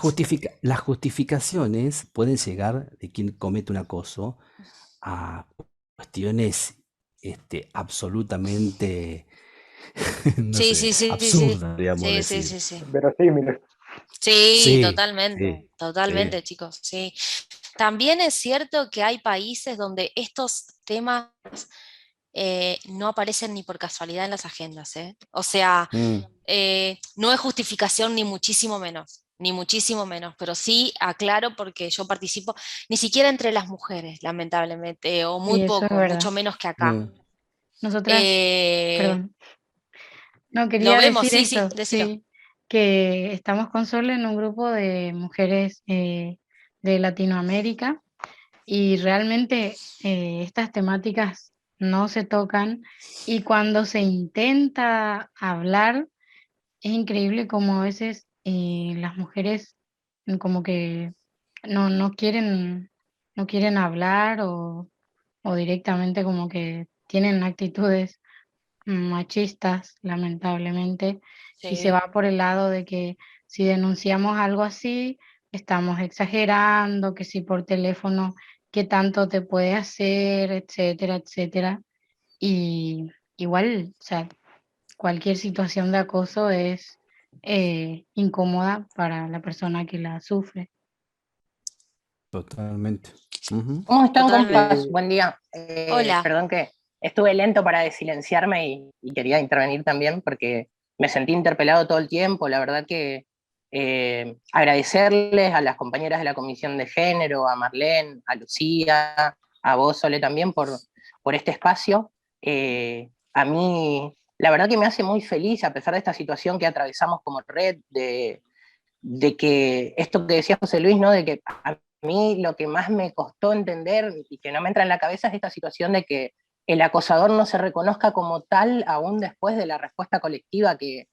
justificaciones pueden llegar de quien comete un acoso a cuestiones absolutamente no Sí, sé, sí, sí, sí, absurdas, digamos sí, decir. sí, sí, sí. Verosímiles. Sí, Sí, totalmente, sí, totalmente, sí. chicos, sí. También es cierto que hay países donde estos temas no aparecen ni por casualidad en las agendas, ¿eh? O sea, Mm, no es justificación ni muchísimo menos, pero sí aclaro porque yo participo, ni siquiera entre las mujeres, lamentablemente, o muy Sí, eso es poco, verdad. mucho menos que acá. mm. Nosotras, Eh, perdón, no lo quería vemos, decir sí, sí, esto, decilo. sí, que estamos con Sol en un grupo de mujeres de Latinoamérica y realmente estas temáticas no se tocan y cuando se intenta hablar es increíble como a veces las mujeres como que no quieren hablar o directamente como que tienen actitudes machistas, lamentablemente, y se Sí. va por el lado de que si denunciamos algo así, estamos exagerando, que si por teléfono, qué tanto te puede hacer, etcétera, etcétera. Y igual, o sea, cualquier situación de acoso es incómoda para la persona que la sufre. Totalmente. Ujú. ¿Cómo están, Totalmente. compas? Buen día. Hola. Perdón que estuve lento para desilenciarme y quería intervenir también porque me sentí interpelado todo el tiempo. La verdad que agradecerles a las compañeras de la Comisión de Género, a Marlene, a Lucía, a vos, Sole, también por este espacio. A mí, la verdad que me hace muy feliz, a pesar de esta situación que atravesamos como red, de que esto que decía José Luis, ¿no? De que a mí lo que más me costó entender y que no me entra en la cabeza es esta situación de que el acosador no se reconozca como tal aún después de la respuesta colectiva que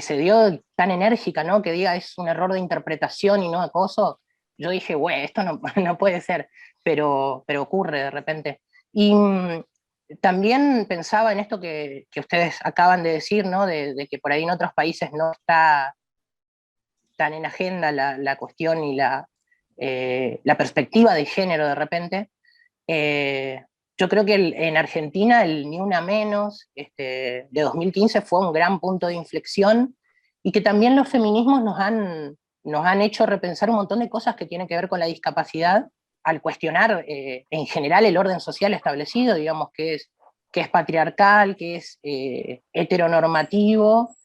se dio tan enérgica, ¿no? Que diga es un error de interpretación y no acoso. Yo dije, güey, esto no, no puede ser, pero ocurre de repente. Y también pensaba en esto que ustedes acaban de decir, ¿no? De que por ahí en otros países no está tan en agenda la cuestión y la perspectiva de género de repente. Yo creo que en Argentina el Ni Una Menos de 2015 fue un gran punto de inflexión y que también los feminismos nos han hecho repensar un montón de cosas que tienen que ver con la discapacidad al cuestionar en general el orden social establecido, digamos, que es patriarcal, que es heteronormativo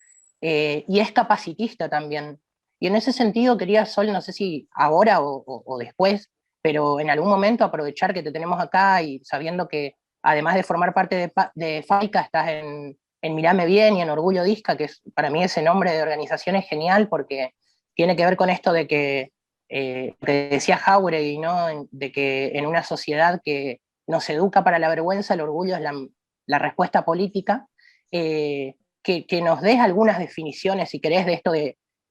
y es capacitista también. Y en ese sentido quería, Sol, no sé si ahora o después, pero en algún momento aprovechar que te tenemos acá y sabiendo que además de formar parte de FAICA, estás en Mirame Bien y en Orgullo Disca, que para mí ese nombre de organización es genial porque tiene que ver con esto de que decía Jauregui, ¿no? De que en una sociedad que nos educa para la vergüenza, el orgullo es la respuesta política. Que nos des algunas definiciones, si querés, de esto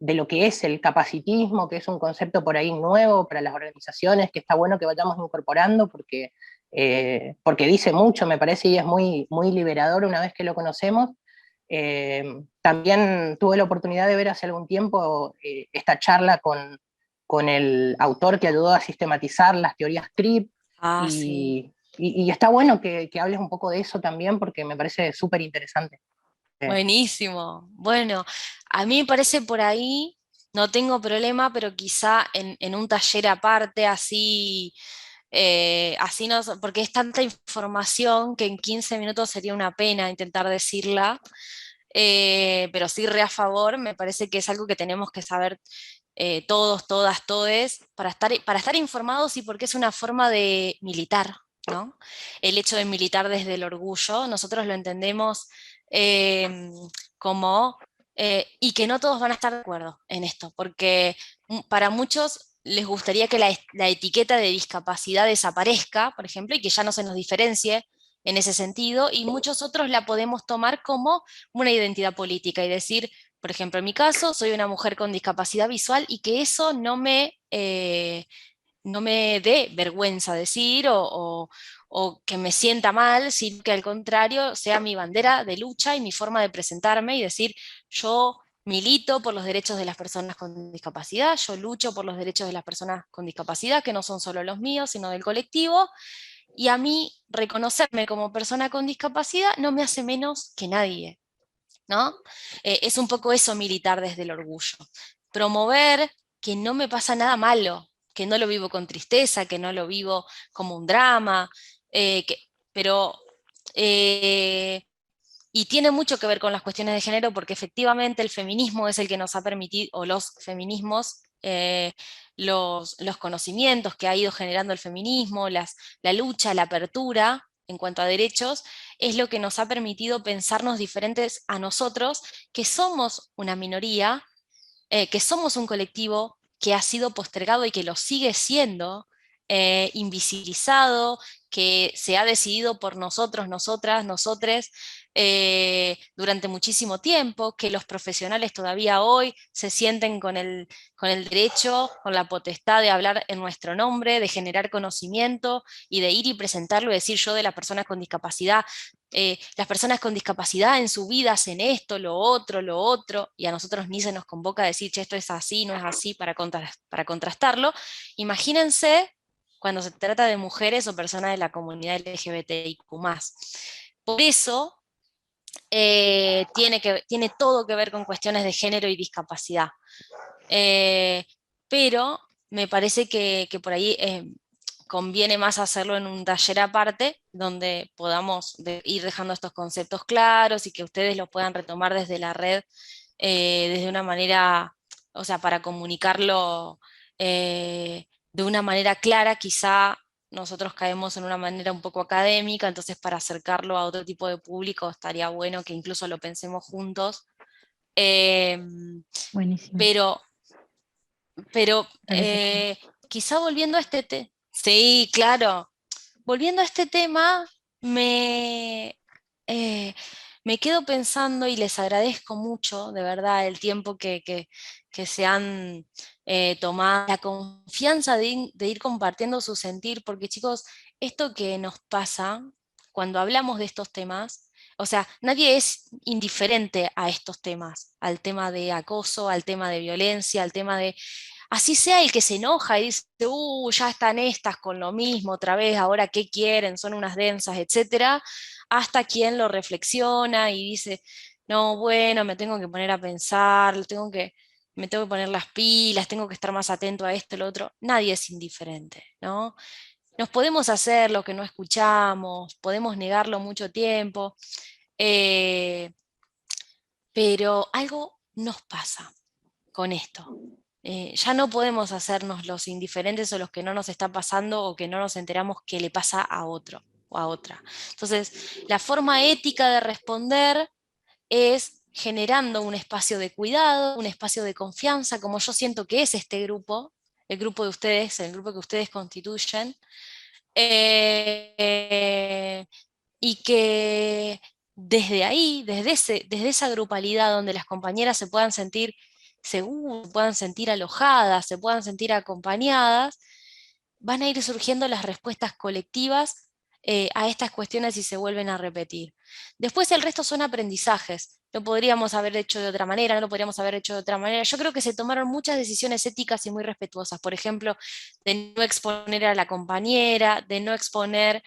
de lo que es el capacitismo, que es un concepto por ahí nuevo para las organizaciones, que está bueno que vayamos incorporando, porque dice mucho, me parece, y es muy, muy liberador una vez que lo conocemos. También tuve la oportunidad de ver hace algún tiempo esta charla con el autor que ayudó a sistematizar las teorías CRIP, Sí. y está bueno que hables un poco de eso también, porque me parece súper interesante. Buenísimo. Bueno, a mí me parece por ahí, no tengo problema, pero quizá en un taller aparte, así no, porque es tanta información que en 15 minutos sería una pena intentar decirla, pero sí re a favor, me parece que es algo que tenemos que saber todos, todas, todes, para estar informados y porque es una forma de militar, ¿no? El hecho de militar desde el orgullo, nosotros lo entendemos como, y que no todos van a estar de acuerdo en esto, porque para muchos les gustaría que la etiqueta de discapacidad desaparezca, por ejemplo, y que ya no se nos diferencie en ese sentido, y muchos otros la podemos tomar como una identidad política y decir, por ejemplo, en mi caso, soy una mujer con discapacidad visual y que eso no me dé vergüenza decir o que me sienta mal, sino que al contrario sea mi bandera de lucha y mi forma de presentarme y decir, yo milito por los derechos de las personas con discapacidad, yo lucho por los derechos de las personas con discapacidad, que no son solo los míos, sino del colectivo, y a mí reconocerme como persona con discapacidad no me hace menos que nadie, ¿no? Es un poco eso militar desde el orgullo. Promover que no me pasa nada malo, que no lo vivo con tristeza, que no lo vivo como un drama, pero y tiene mucho que ver con las cuestiones de género porque efectivamente el feminismo es el que nos ha permitido, o los feminismos, los conocimientos que ha ido generando el feminismo, la lucha, la apertura en cuanto a derechos, es lo que nos ha permitido pensarnos diferentes a nosotros, que somos una minoría, que somos un colectivo que ha sido postergado y que lo sigue siendo, invisibilizado, que se ha decidido por nosotros, nosotras, nosotres, durante muchísimo tiempo, que los profesionales todavía hoy se sienten con el derecho, con la potestad de hablar en nuestro nombre, de generar conocimiento y de ir y presentarlo y decir yo de las personas con discapacidad. Las personas con discapacidad en su vida hacen esto, lo otro, y a nosotros ni se nos convoca a decir, che, esto es así, no es así, para contrastarlo. Imagínense cuando se trata de mujeres o personas de la comunidad LGBTIQ+. Por eso tiene todo que ver con cuestiones de género y discapacidad. Pero me parece que por ahí conviene más hacerlo en un taller aparte, donde podamos ir dejando estos conceptos claros y que ustedes los puedan retomar desde la red, desde una manera, o sea, para comunicarlo de una manera clara. Quizá nosotros caemos en una manera un poco académica, entonces para acercarlo a otro tipo de público estaría bueno que incluso lo pensemos juntos. Buenísimo. Pero Parece quizá volviendo a este tema, sí, claro, volviendo a este tema, me quedo pensando y les agradezco mucho, de verdad, el tiempo que se han tomado, la confianza de ir compartiendo su sentir, porque chicos, esto que nos pasa cuando hablamos de estos temas, o sea, nadie es indiferente a estos temas, al tema de acoso, al tema de violencia, al tema de... Así sea el que se enoja y dice, ya están estas con lo mismo otra vez, ahora qué quieren, son unas densas, etcétera, hasta quien lo reflexiona y dice, no, bueno, me tengo que poner a pensar, me tengo que poner las pilas, tengo que estar más atento a esto, lo otro. Nadie es indiferente, ¿no? Nos podemos hacer lo que no escuchamos, podemos negarlo mucho tiempo, pero algo nos pasa con esto. Ya no podemos hacernos los indiferentes o los que no nos está pasando o que no nos enteramos que le pasa a otro o a otra. Entonces, la forma ética de responder es generando un espacio de cuidado, un espacio de confianza, como yo siento que es este grupo, el grupo de ustedes, el grupo que ustedes constituyen, y que desde ahí, desde esa grupalidad donde las compañeras se puedan sentir seguras, se puedan sentir alojadas, se puedan sentir acompañadas, van a ir surgiendo las respuestas colectivas a estas cuestiones y se vuelven a repetir. Después el resto son aprendizajes. Lo podríamos haber hecho de otra manera, no lo podríamos haber hecho de otra manera. Yo creo que se tomaron muchas decisiones éticas y muy respetuosas. Por ejemplo, de no exponer a la compañera, de no exponer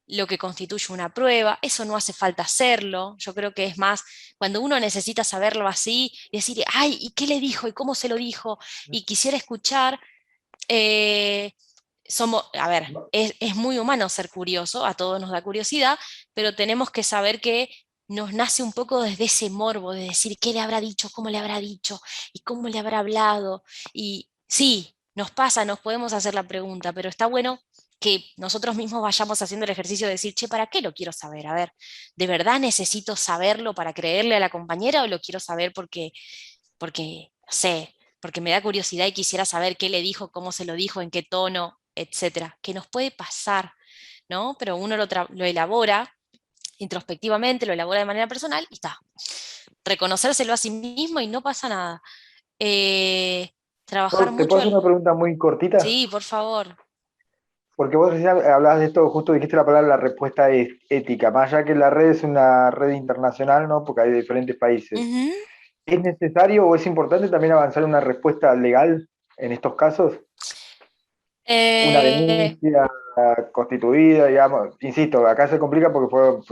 lo que constituye una prueba. Eso no hace falta hacerlo. Yo creo que es más cuando uno necesita saberlo así y decir, ay, ¿y qué le dijo? ¿Y cómo se lo dijo? Y quisiera escuchar. A ver, es muy humano ser curioso, a todos nos da curiosidad, pero tenemos que saber que nos nace un poco desde ese morbo, de decir qué le habrá dicho, cómo le habrá dicho, y cómo le habrá hablado. Y sí, nos pasa, nos podemos hacer la pregunta, pero está bueno que nosotros mismos vayamos haciendo el ejercicio de decir, che, ¿para qué lo quiero saber? A ver, ¿de verdad necesito saberlo para creerle a la compañera o lo quiero saber porque no sé, porque me da curiosidad y quisiera saber qué le dijo, cómo se lo dijo, en qué tono, etcétera? Que nos puede pasar, ¿no? Pero uno lo elabora introspectivamente, lo elabora de manera personal y está. Reconocérselo a sí mismo y no pasa nada. Trabajar ¿Te mucho puedo hacer una pregunta muy cortita? Sí, por favor. Porque vos recién hablabas de esto, justo dijiste la palabra, la respuesta es ética, más allá que la red es una red internacional, ¿no? Porque hay de diferentes países. ¿Es necesario o es importante también avanzar en una respuesta legal en estos casos? Una denuncia constituida, digamos, insisto, acá se complica porque no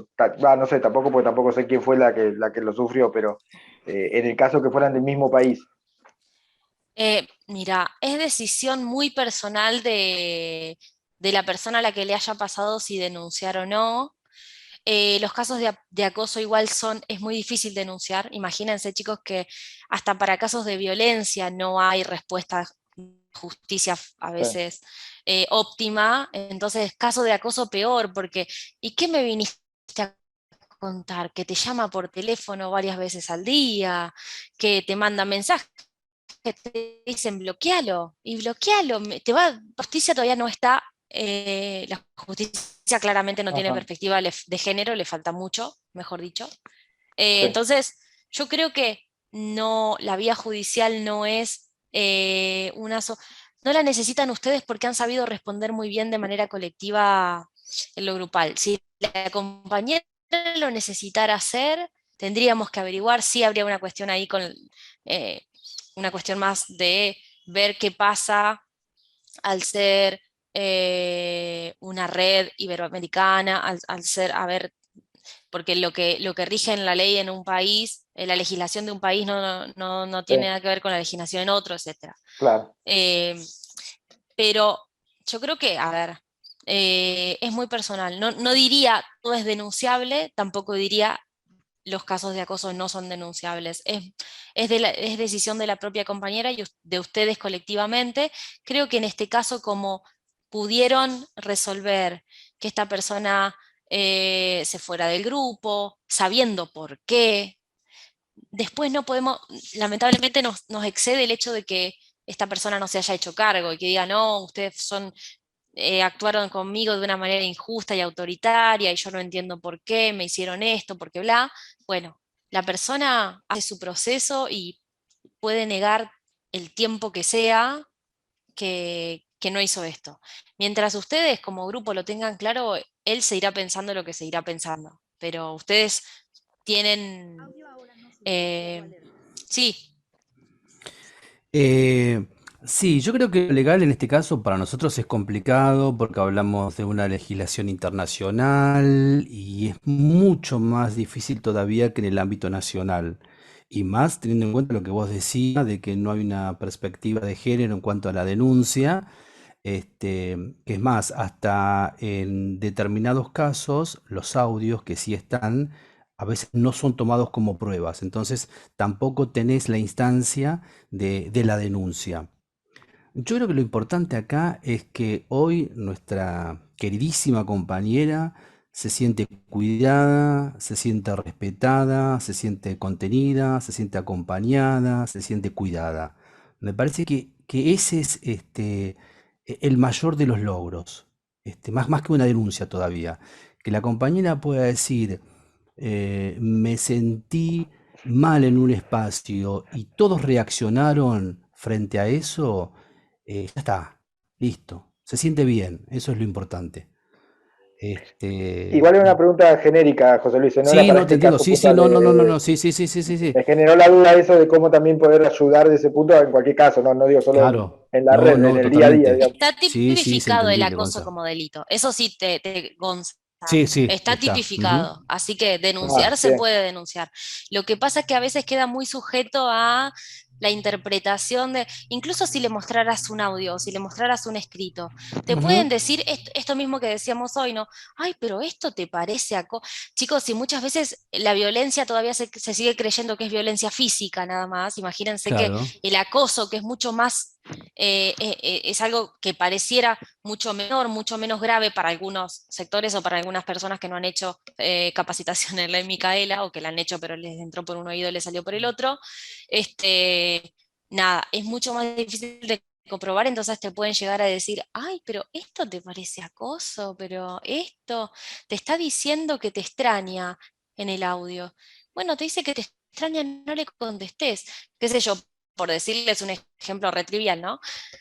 sé, porque tampoco sé quién fue la que lo sufrió, pero en el caso que fueran del mismo país. Mira, es decisión muy personal de la persona a la que le haya pasado si denunciar o no. Los casos de acoso igual es muy difícil denunciar. Imagínense, chicos, que hasta para casos de violencia no hay respuesta justicia a veces óptima. Entonces, caso de acoso peor, porque ¿y qué me viniste a contar? Que te llama por teléfono varias veces al día, que te manda mensajes, que te dicen bloquealo, y bloquealo, la justicia todavía no está, la justicia claramente no tiene Ajá. perspectiva de género, le falta mucho, mejor dicho. Sí. Entonces, yo creo que no, la vía judicial no es no la necesitan ustedes porque han sabido responder muy bien de manera colectiva en lo grupal. Si la compañera lo necesitara hacer, tendríamos que averiguar si habría una cuestión ahí con una cuestión más de ver qué pasa al ser una red iberoamericana, al ser, a ver, porque lo que rige en la ley en un país, la legislación de un país no tiene Sí, nada que ver con la legislación en otro, etc. claro. Pero yo creo que, a ver, es muy personal. No diría todo es denunciable, tampoco diría los casos de acoso no son denunciables. Es decisión de la propia compañera y de ustedes colectivamente. Creo que en este caso, como pudieron resolver que esta persona se fuera del grupo, sabiendo por qué, después no podemos, lamentablemente nos excede el hecho de que esta persona no se haya hecho cargo y que diga, no, ustedes actuaron conmigo de una manera injusta y autoritaria y yo no entiendo por qué, me hicieron esto, porque bla. Bueno, la persona hace su proceso y puede negar el tiempo que sea que no hizo esto. Mientras ustedes como grupo lo tengan claro, él se irá pensando lo que se irá pensando, pero ustedes tienen... sí. Sí, yo creo que lo legal en este caso para nosotros es complicado porque hablamos de una legislación internacional y es mucho más difícil todavía que en el ámbito nacional. Y más teniendo en cuenta lo que vos decías de que no hay una perspectiva de género en cuanto a la denuncia. Que es más, hasta en determinados casos, los audios que sí están, a veces no son tomados como pruebas, entonces tampoco tenés la instancia de la denuncia. Yo creo que lo importante acá es que hoy nuestra queridísima compañera se siente cuidada, se siente respetada, se siente contenida, se siente acompañada, se siente cuidada. Me parece que ese es el mayor de los logros, más que una denuncia todavía. Que la compañera pueda decir, me sentí mal en un espacio y todos reaccionaron frente a eso, ya está, listo, se siente bien, eso es lo importante. Igual es una pregunta genérica, José Luis, no era Sí, para no, te este entiendo, caso sí, sí, puntual no, sí, sí. me generó la duda eso de cómo también poder ayudar de ese punto en cualquier caso, no digo solo Claro, en la red, en no, el día a día, totalmente. digamos. Está Sí, sí, es tipificado el entendible, acoso Gonza. como delito. Eso sí, Gonza, Sí, sí, está está. tipificado. Así que Ah, denunciar se bien. puede denunciar. Lo que pasa es que a veces queda muy sujeto a la interpretación de, incluso si le mostraras un audio, si le mostraras un escrito, te pueden decir esto mismo que decíamos hoy, ¿no? Ay, pero esto te parece Chicos, si muchas veces la violencia todavía se sigue creyendo que es violencia física nada más, imagínense que Claro. el acoso, que es mucho más, es algo que pareciera mucho menor, mucho menos grave para algunos sectores o para algunas personas que no han hecho capacitación en la Micaela o que la han hecho pero les entró por un oído y les salió por el otro. Nada, es mucho más difícil de comprobar, entonces te pueden llegar a decir, ay, pero esto te parece acoso, pero esto te está diciendo que te extraña en el audio. Bueno, te dice que te extraña, no le contestes, qué sé yo, por decirles un ejemplo re trivial, ¿no?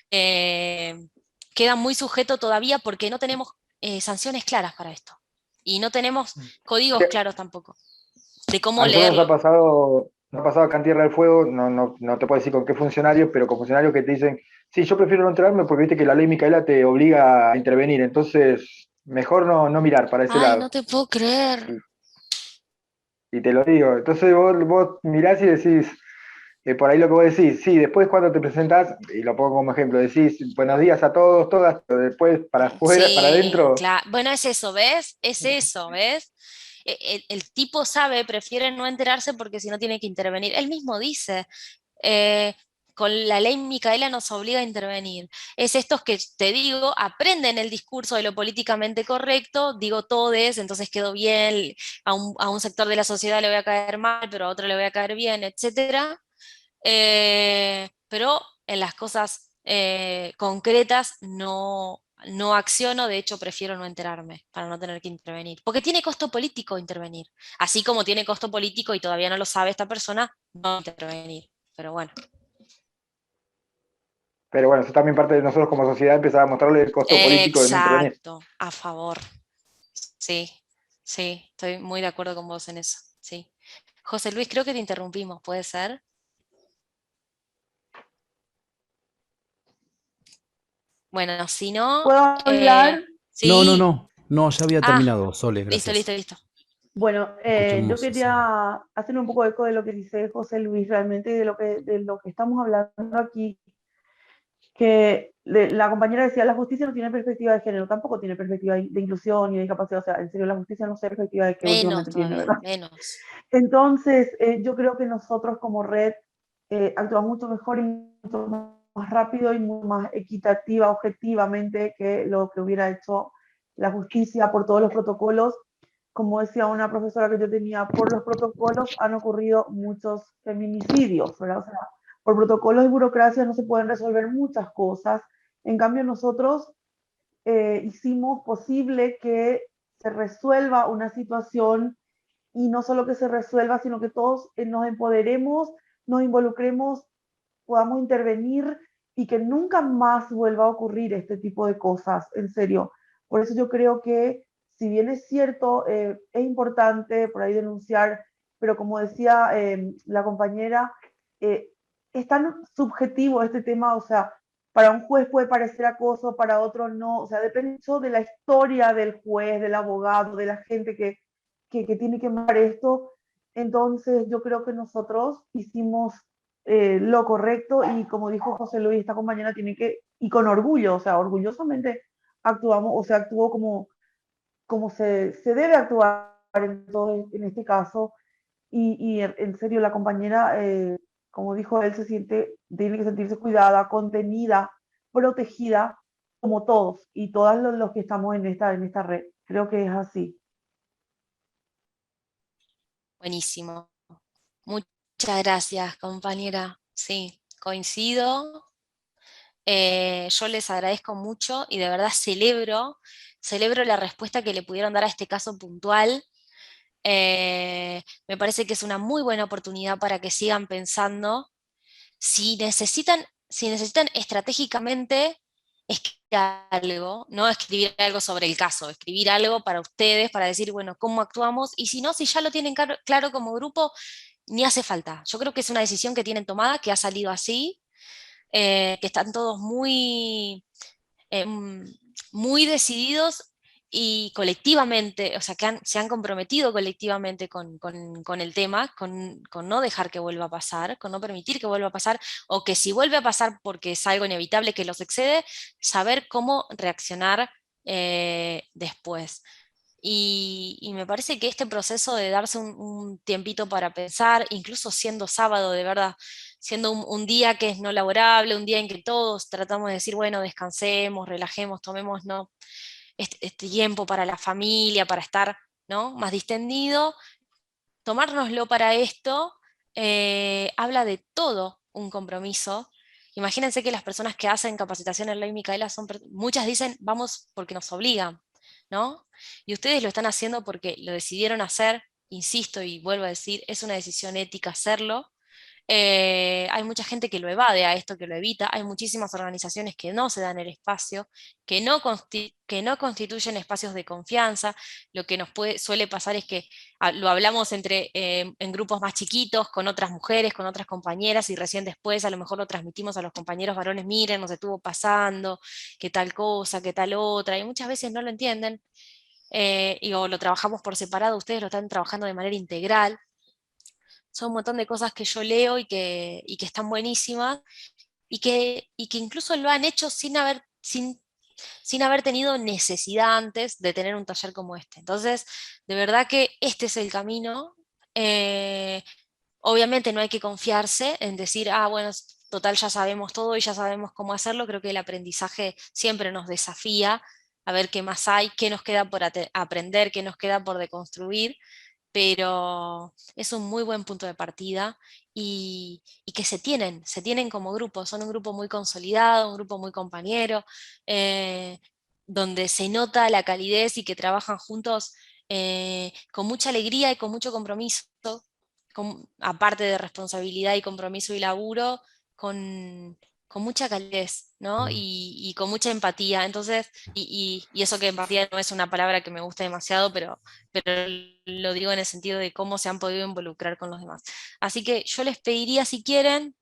Queda muy sujeto todavía porque no tenemos sanciones claras para esto. Y no tenemos códigos claros tampoco de cómo A nosotros leerlo. nos ha pasado acá en Tierra del Fuego, no te puedo decir con qué funcionario, pero con funcionarios que te dicen, sí, yo prefiero no enterarme porque viste que la ley Micaela te obliga a intervenir, entonces mejor no mirar para ese Ay, lado. no te puedo creer. Y te lo digo. Entonces vos mirás y decís, por ahí lo que vos decís, sí, después cuando te presentás, y lo pongo como ejemplo, decís buenos días a todos, todas, pero después para afuera, para Sí, adentro. claro. Bueno, es eso, ¿ves? Es eso, ¿ves? El tipo sabe, prefiere no enterarse porque si no tiene que intervenir. Él mismo dice, con la ley Micaela nos obliga a intervenir. Es estos que te digo, aprenden el discurso de lo políticamente correcto, digo todes, entonces quedó bien, a un sector de la sociedad le voy a caer mal, pero a otro le voy a caer bien, etc. Pero en las cosas concretas no acciono, de hecho prefiero no enterarme para no tener que intervenir. Porque tiene costo político intervenir, así como tiene costo político y todavía no lo sabe esta persona, no intervenir. Pero bueno. Pero bueno, eso también parte de nosotros como sociedad empezar a mostrarle el costo político de no intervenir. Exacto, a favor. Sí, sí, estoy muy de acuerdo con vos en eso. Sí. José Luis, creo que te interrumpimos, ¿puede ser? Bueno, si no... ¿Puedo hablar? Sí. No, ya había terminado, Sole, gracias. Listo. Bueno, yo Escuchemos quería hacer un poco eco de lo que dice José Luis realmente, de lo que estamos hablando aquí, que la compañera decía, la justicia no tiene perspectiva de género, tampoco tiene perspectiva de inclusión y de discapacidad, o sea, en serio, la justicia no sé perspectiva de qué últimamente tiene, ¿verdad? Menos. Entonces, yo creo que nosotros como red actuamos mucho mejor y mucho más rápido y mucho más equitativa, objetivamente, que lo que hubiera hecho la justicia por todos los protocolos. Como decía una profesora que yo tenía, por los protocolos han ocurrido muchos feminicidios, ¿verdad? O sea, por protocolos y burocracia no se pueden resolver muchas cosas. En cambio, nosotros hicimos posible que se resuelva una situación y no solo que se resuelva, sino que todos nos empoderemos, nos involucremos, podamos intervenir y que nunca más vuelva a ocurrir este tipo de cosas, en serio. Por eso yo creo que, si bien es cierto, es importante por ahí denunciar, pero como decía la compañera, es tan subjetivo este tema, o sea, para un juez puede parecer acoso, para otro no, o sea, depende mucho de la historia del juez, del abogado, de la gente que tiene que manejar esto. Entonces yo creo que nosotros hicimos lo correcto y como dijo José Luis, esta compañera tiene que, y con orgullo, o sea, orgullosamente actuamos, o sea, actuó como se debe actuar en este caso y en serio la compañera, como dijo él, tiene que sentirse cuidada, contenida, protegida, como todos y todas los que estamos en esta red. Creo que es así. Buenísimo. Muchas gracias, compañera. Sí, coincido. Yo les agradezco mucho y de verdad celebro la respuesta que le pudieron dar a este caso puntual. Me parece que es una muy buena oportunidad para que sigan pensando. Si necesitan estratégicamente escribir algo, no escribir algo sobre el caso, escribir algo para ustedes, para decir, bueno, cómo actuamos, y si no, si ya lo tienen claro como grupo, ni hace falta. Yo creo que es una decisión que tienen tomada, que ha salido así, que están todos muy decididos y colectivamente, o sea, que se han comprometido colectivamente con el tema, con no dejar que vuelva a pasar, con no permitir que vuelva a pasar, o que si vuelve a pasar porque es algo inevitable que los excede, saber cómo reaccionar después. Y me parece que este proceso de darse un tiempito para pensar, incluso siendo sábado, de verdad, siendo un día que es no laborable, un día en que todos tratamos de decir, bueno, descansemos, relajemos, tomemos este tiempo para la familia, para estar, ¿no?, más distendido, tomárnoslo para esto, habla de todo un compromiso. Imagínense que las personas que hacen capacitación en Ley Micaela muchas dicen, vamos porque nos obligan, ¿no? Y ustedes lo están haciendo porque lo decidieron hacer, insisto y vuelvo a decir, es una decisión ética hacerlo. Hay mucha gente que lo evade a esto, que lo evita, hay muchísimas organizaciones que no se dan el espacio, que no constituyen espacios de confianza. Lo que suele pasar es que lo hablamos en grupos más chiquitos, con otras mujeres, con otras compañeras, y recién después a lo mejor lo transmitimos a los compañeros varones, miren, nos estuvo pasando, qué tal cosa, qué tal otra, y muchas veces no lo entienden, o lo trabajamos por separado, ustedes lo están trabajando de manera integral. Son un montón de cosas que yo leo y que están buenísimas, y que incluso lo han hecho sin haber tenido necesidad antes de tener un taller como este. Entonces, de verdad que este es el camino. Obviamente no hay que confiarse en decir, bueno, total ya sabemos todo y ya sabemos cómo hacerlo. Creo que el aprendizaje siempre nos desafía a ver qué más hay, qué nos queda por aprender, qué nos queda por deconstruir, pero es un muy buen punto de partida y que se tienen como grupo, son un grupo muy consolidado, un grupo muy compañero, donde se nota la calidez y que trabajan juntos con mucha alegría y con mucho compromiso, aparte de responsabilidad y compromiso y laburo, con mucha calidez, ¿no? Y con mucha empatía. Entonces, y eso que empatía no es una palabra que me gusta demasiado, pero lo digo en el sentido de cómo se han podido involucrar con los demás. Así que yo les pediría, si quieren,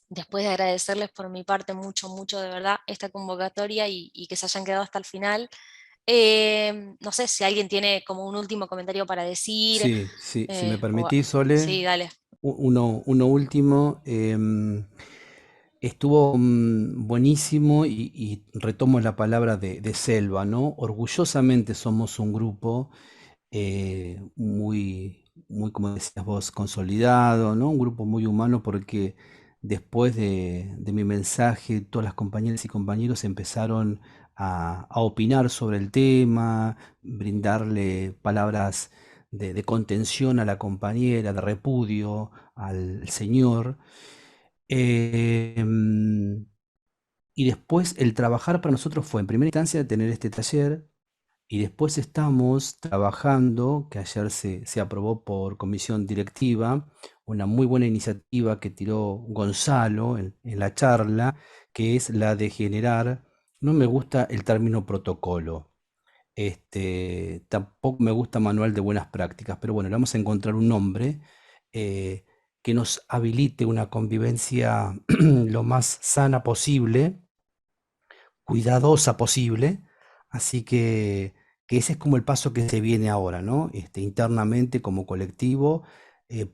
después de agradecerles por mi parte mucho, mucho de verdad esta convocatoria y que se hayan quedado hasta el final, no sé si alguien tiene como un último comentario para decir. Sí, sí, si me o- permitís, Sole, sí, dale. uno último. Estuvo buenísimo y retomo la palabra de Selva, ¿no? Orgullosamente somos un grupo muy, como decías vos, consolidado, ¿no? Un grupo muy humano porque después de mi mensaje, todas las compañeras y compañeros empezaron a opinar sobre el tema, brindarle palabras de contención a la compañera, de repudio al señor. Em, y después el trabajar para nosotros fue en primera instancia tener este taller y después estamos trabajando, que ayer se aprobó por comisión directiva, una muy buena iniciativa que tiró Gonzalo en la charla, que es la de generar, no me gusta el término protocolo, tampoco me gusta manual de buenas prácticas, pero bueno, le vamos a encontrar un nombre eh, que nos habilite una convivencia lo más sana posible, cuidadosa posible, así que ese es como el paso que se viene ahora, ¿no? Internamente como colectivo,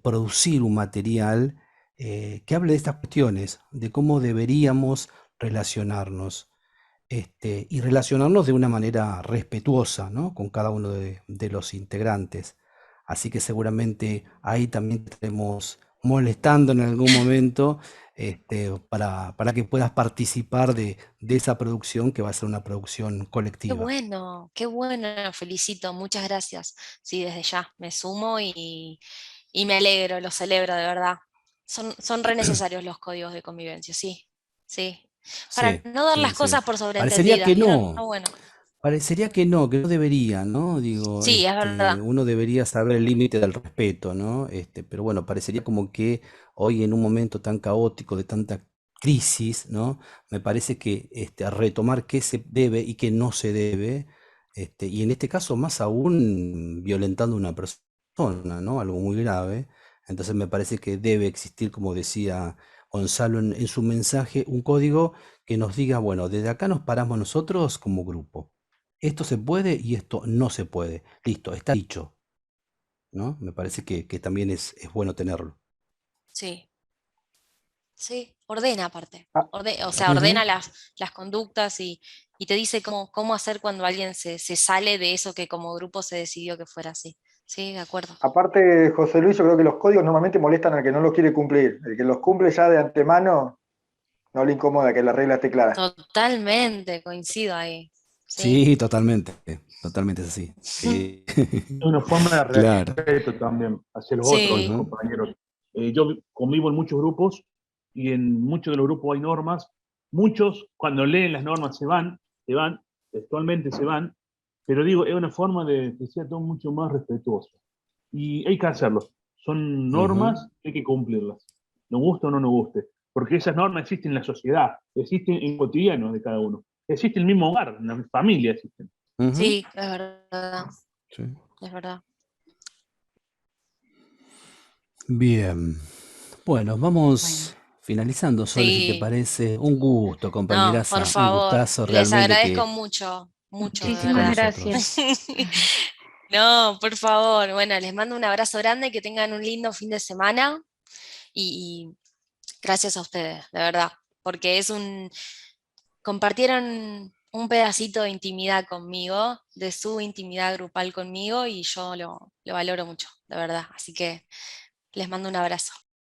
producir un material que hable de estas cuestiones, de cómo deberíamos relacionarnos, y relacionarnos de una manera respetuosa, ¿no? Con cada uno de los integrantes. Así que seguramente ahí también te estaremos molestando en algún momento para que puedas participar de esa producción que va a ser una producción colectiva. Qué bueno, felicito, muchas gracias. Sí, desde ya, me sumo y me alegro, lo celebro de verdad. Son re necesarios los códigos de convivencia, sí, sí. Para Sí, no dar sí, las sí. cosas por Parecería sobreentendidas, que ¿vieron? no, Bueno, que no debería, ¿no? Digo, sí, es verdad. uno debería saber el límite del respeto, ¿no? Pero bueno, parecería como que hoy en un momento tan caótico, de tanta crisis, ¿no? Me parece que retomar qué se debe y qué no se debe, y en este caso más aún violentando a una persona, ¿no? Algo muy grave. Entonces me parece que debe existir, como decía Gonzalo en su mensaje, un código que nos diga, bueno, desde acá nos paramos nosotros como grupo. Esto se puede y esto no se puede. Listo, está dicho, ¿no? Me parece que también es bueno tenerlo. Sí, sí, ordena aparte. Ah, O sea, Ujú. ordena las conductas y te dice cómo hacer cuando alguien se sale de eso que como grupo se decidió que fuera así. Sí, de acuerdo. aparte, José Luis, yo creo que los códigos normalmente molestan al que no los quiere cumplir. El que los cumple ya de antemano no le incomoda que la regla esté clara. Totalmente, coincido ahí. Sí. Sí, totalmente. Totalmente es así. Sí. Es una forma de Claro. respeto también hacia los otros, los Sí. Ujú. compañeros. Yo convivo en muchos grupos y en muchos de los grupos hay normas. Muchos, cuando leen las normas, se van, textualmente se van, pero digo, es una forma de que sea todo mucho más respetuoso. Y hay que hacerlo. Son Ujú. normas, hay que cumplirlas. Nos guste o no nos guste. Porque esas normas existen en la sociedad, existen en el cotidiano de cada uno. Existe en el mismo hogar, en la familia existen. Ujú. Sí, es verdad, Sí. es verdad. Bien. Bueno, vamos finalizando, Sole, si te Sí, parece. Un gusto, no, por compañeraza. Un favor, gustazo les realmente agradezco mucho, mucho, que de estés con Muchísimas verdad. nosotros. gracias. No, por favor, bueno, les mando un abrazo grande, que tengan un lindo fin de semana y gracias a ustedes, de verdad, porque compartieron un pedacito de intimidad conmigo, de su intimidad grupal conmigo y yo lo valoro mucho, de verdad. Así que les mando un abrazo.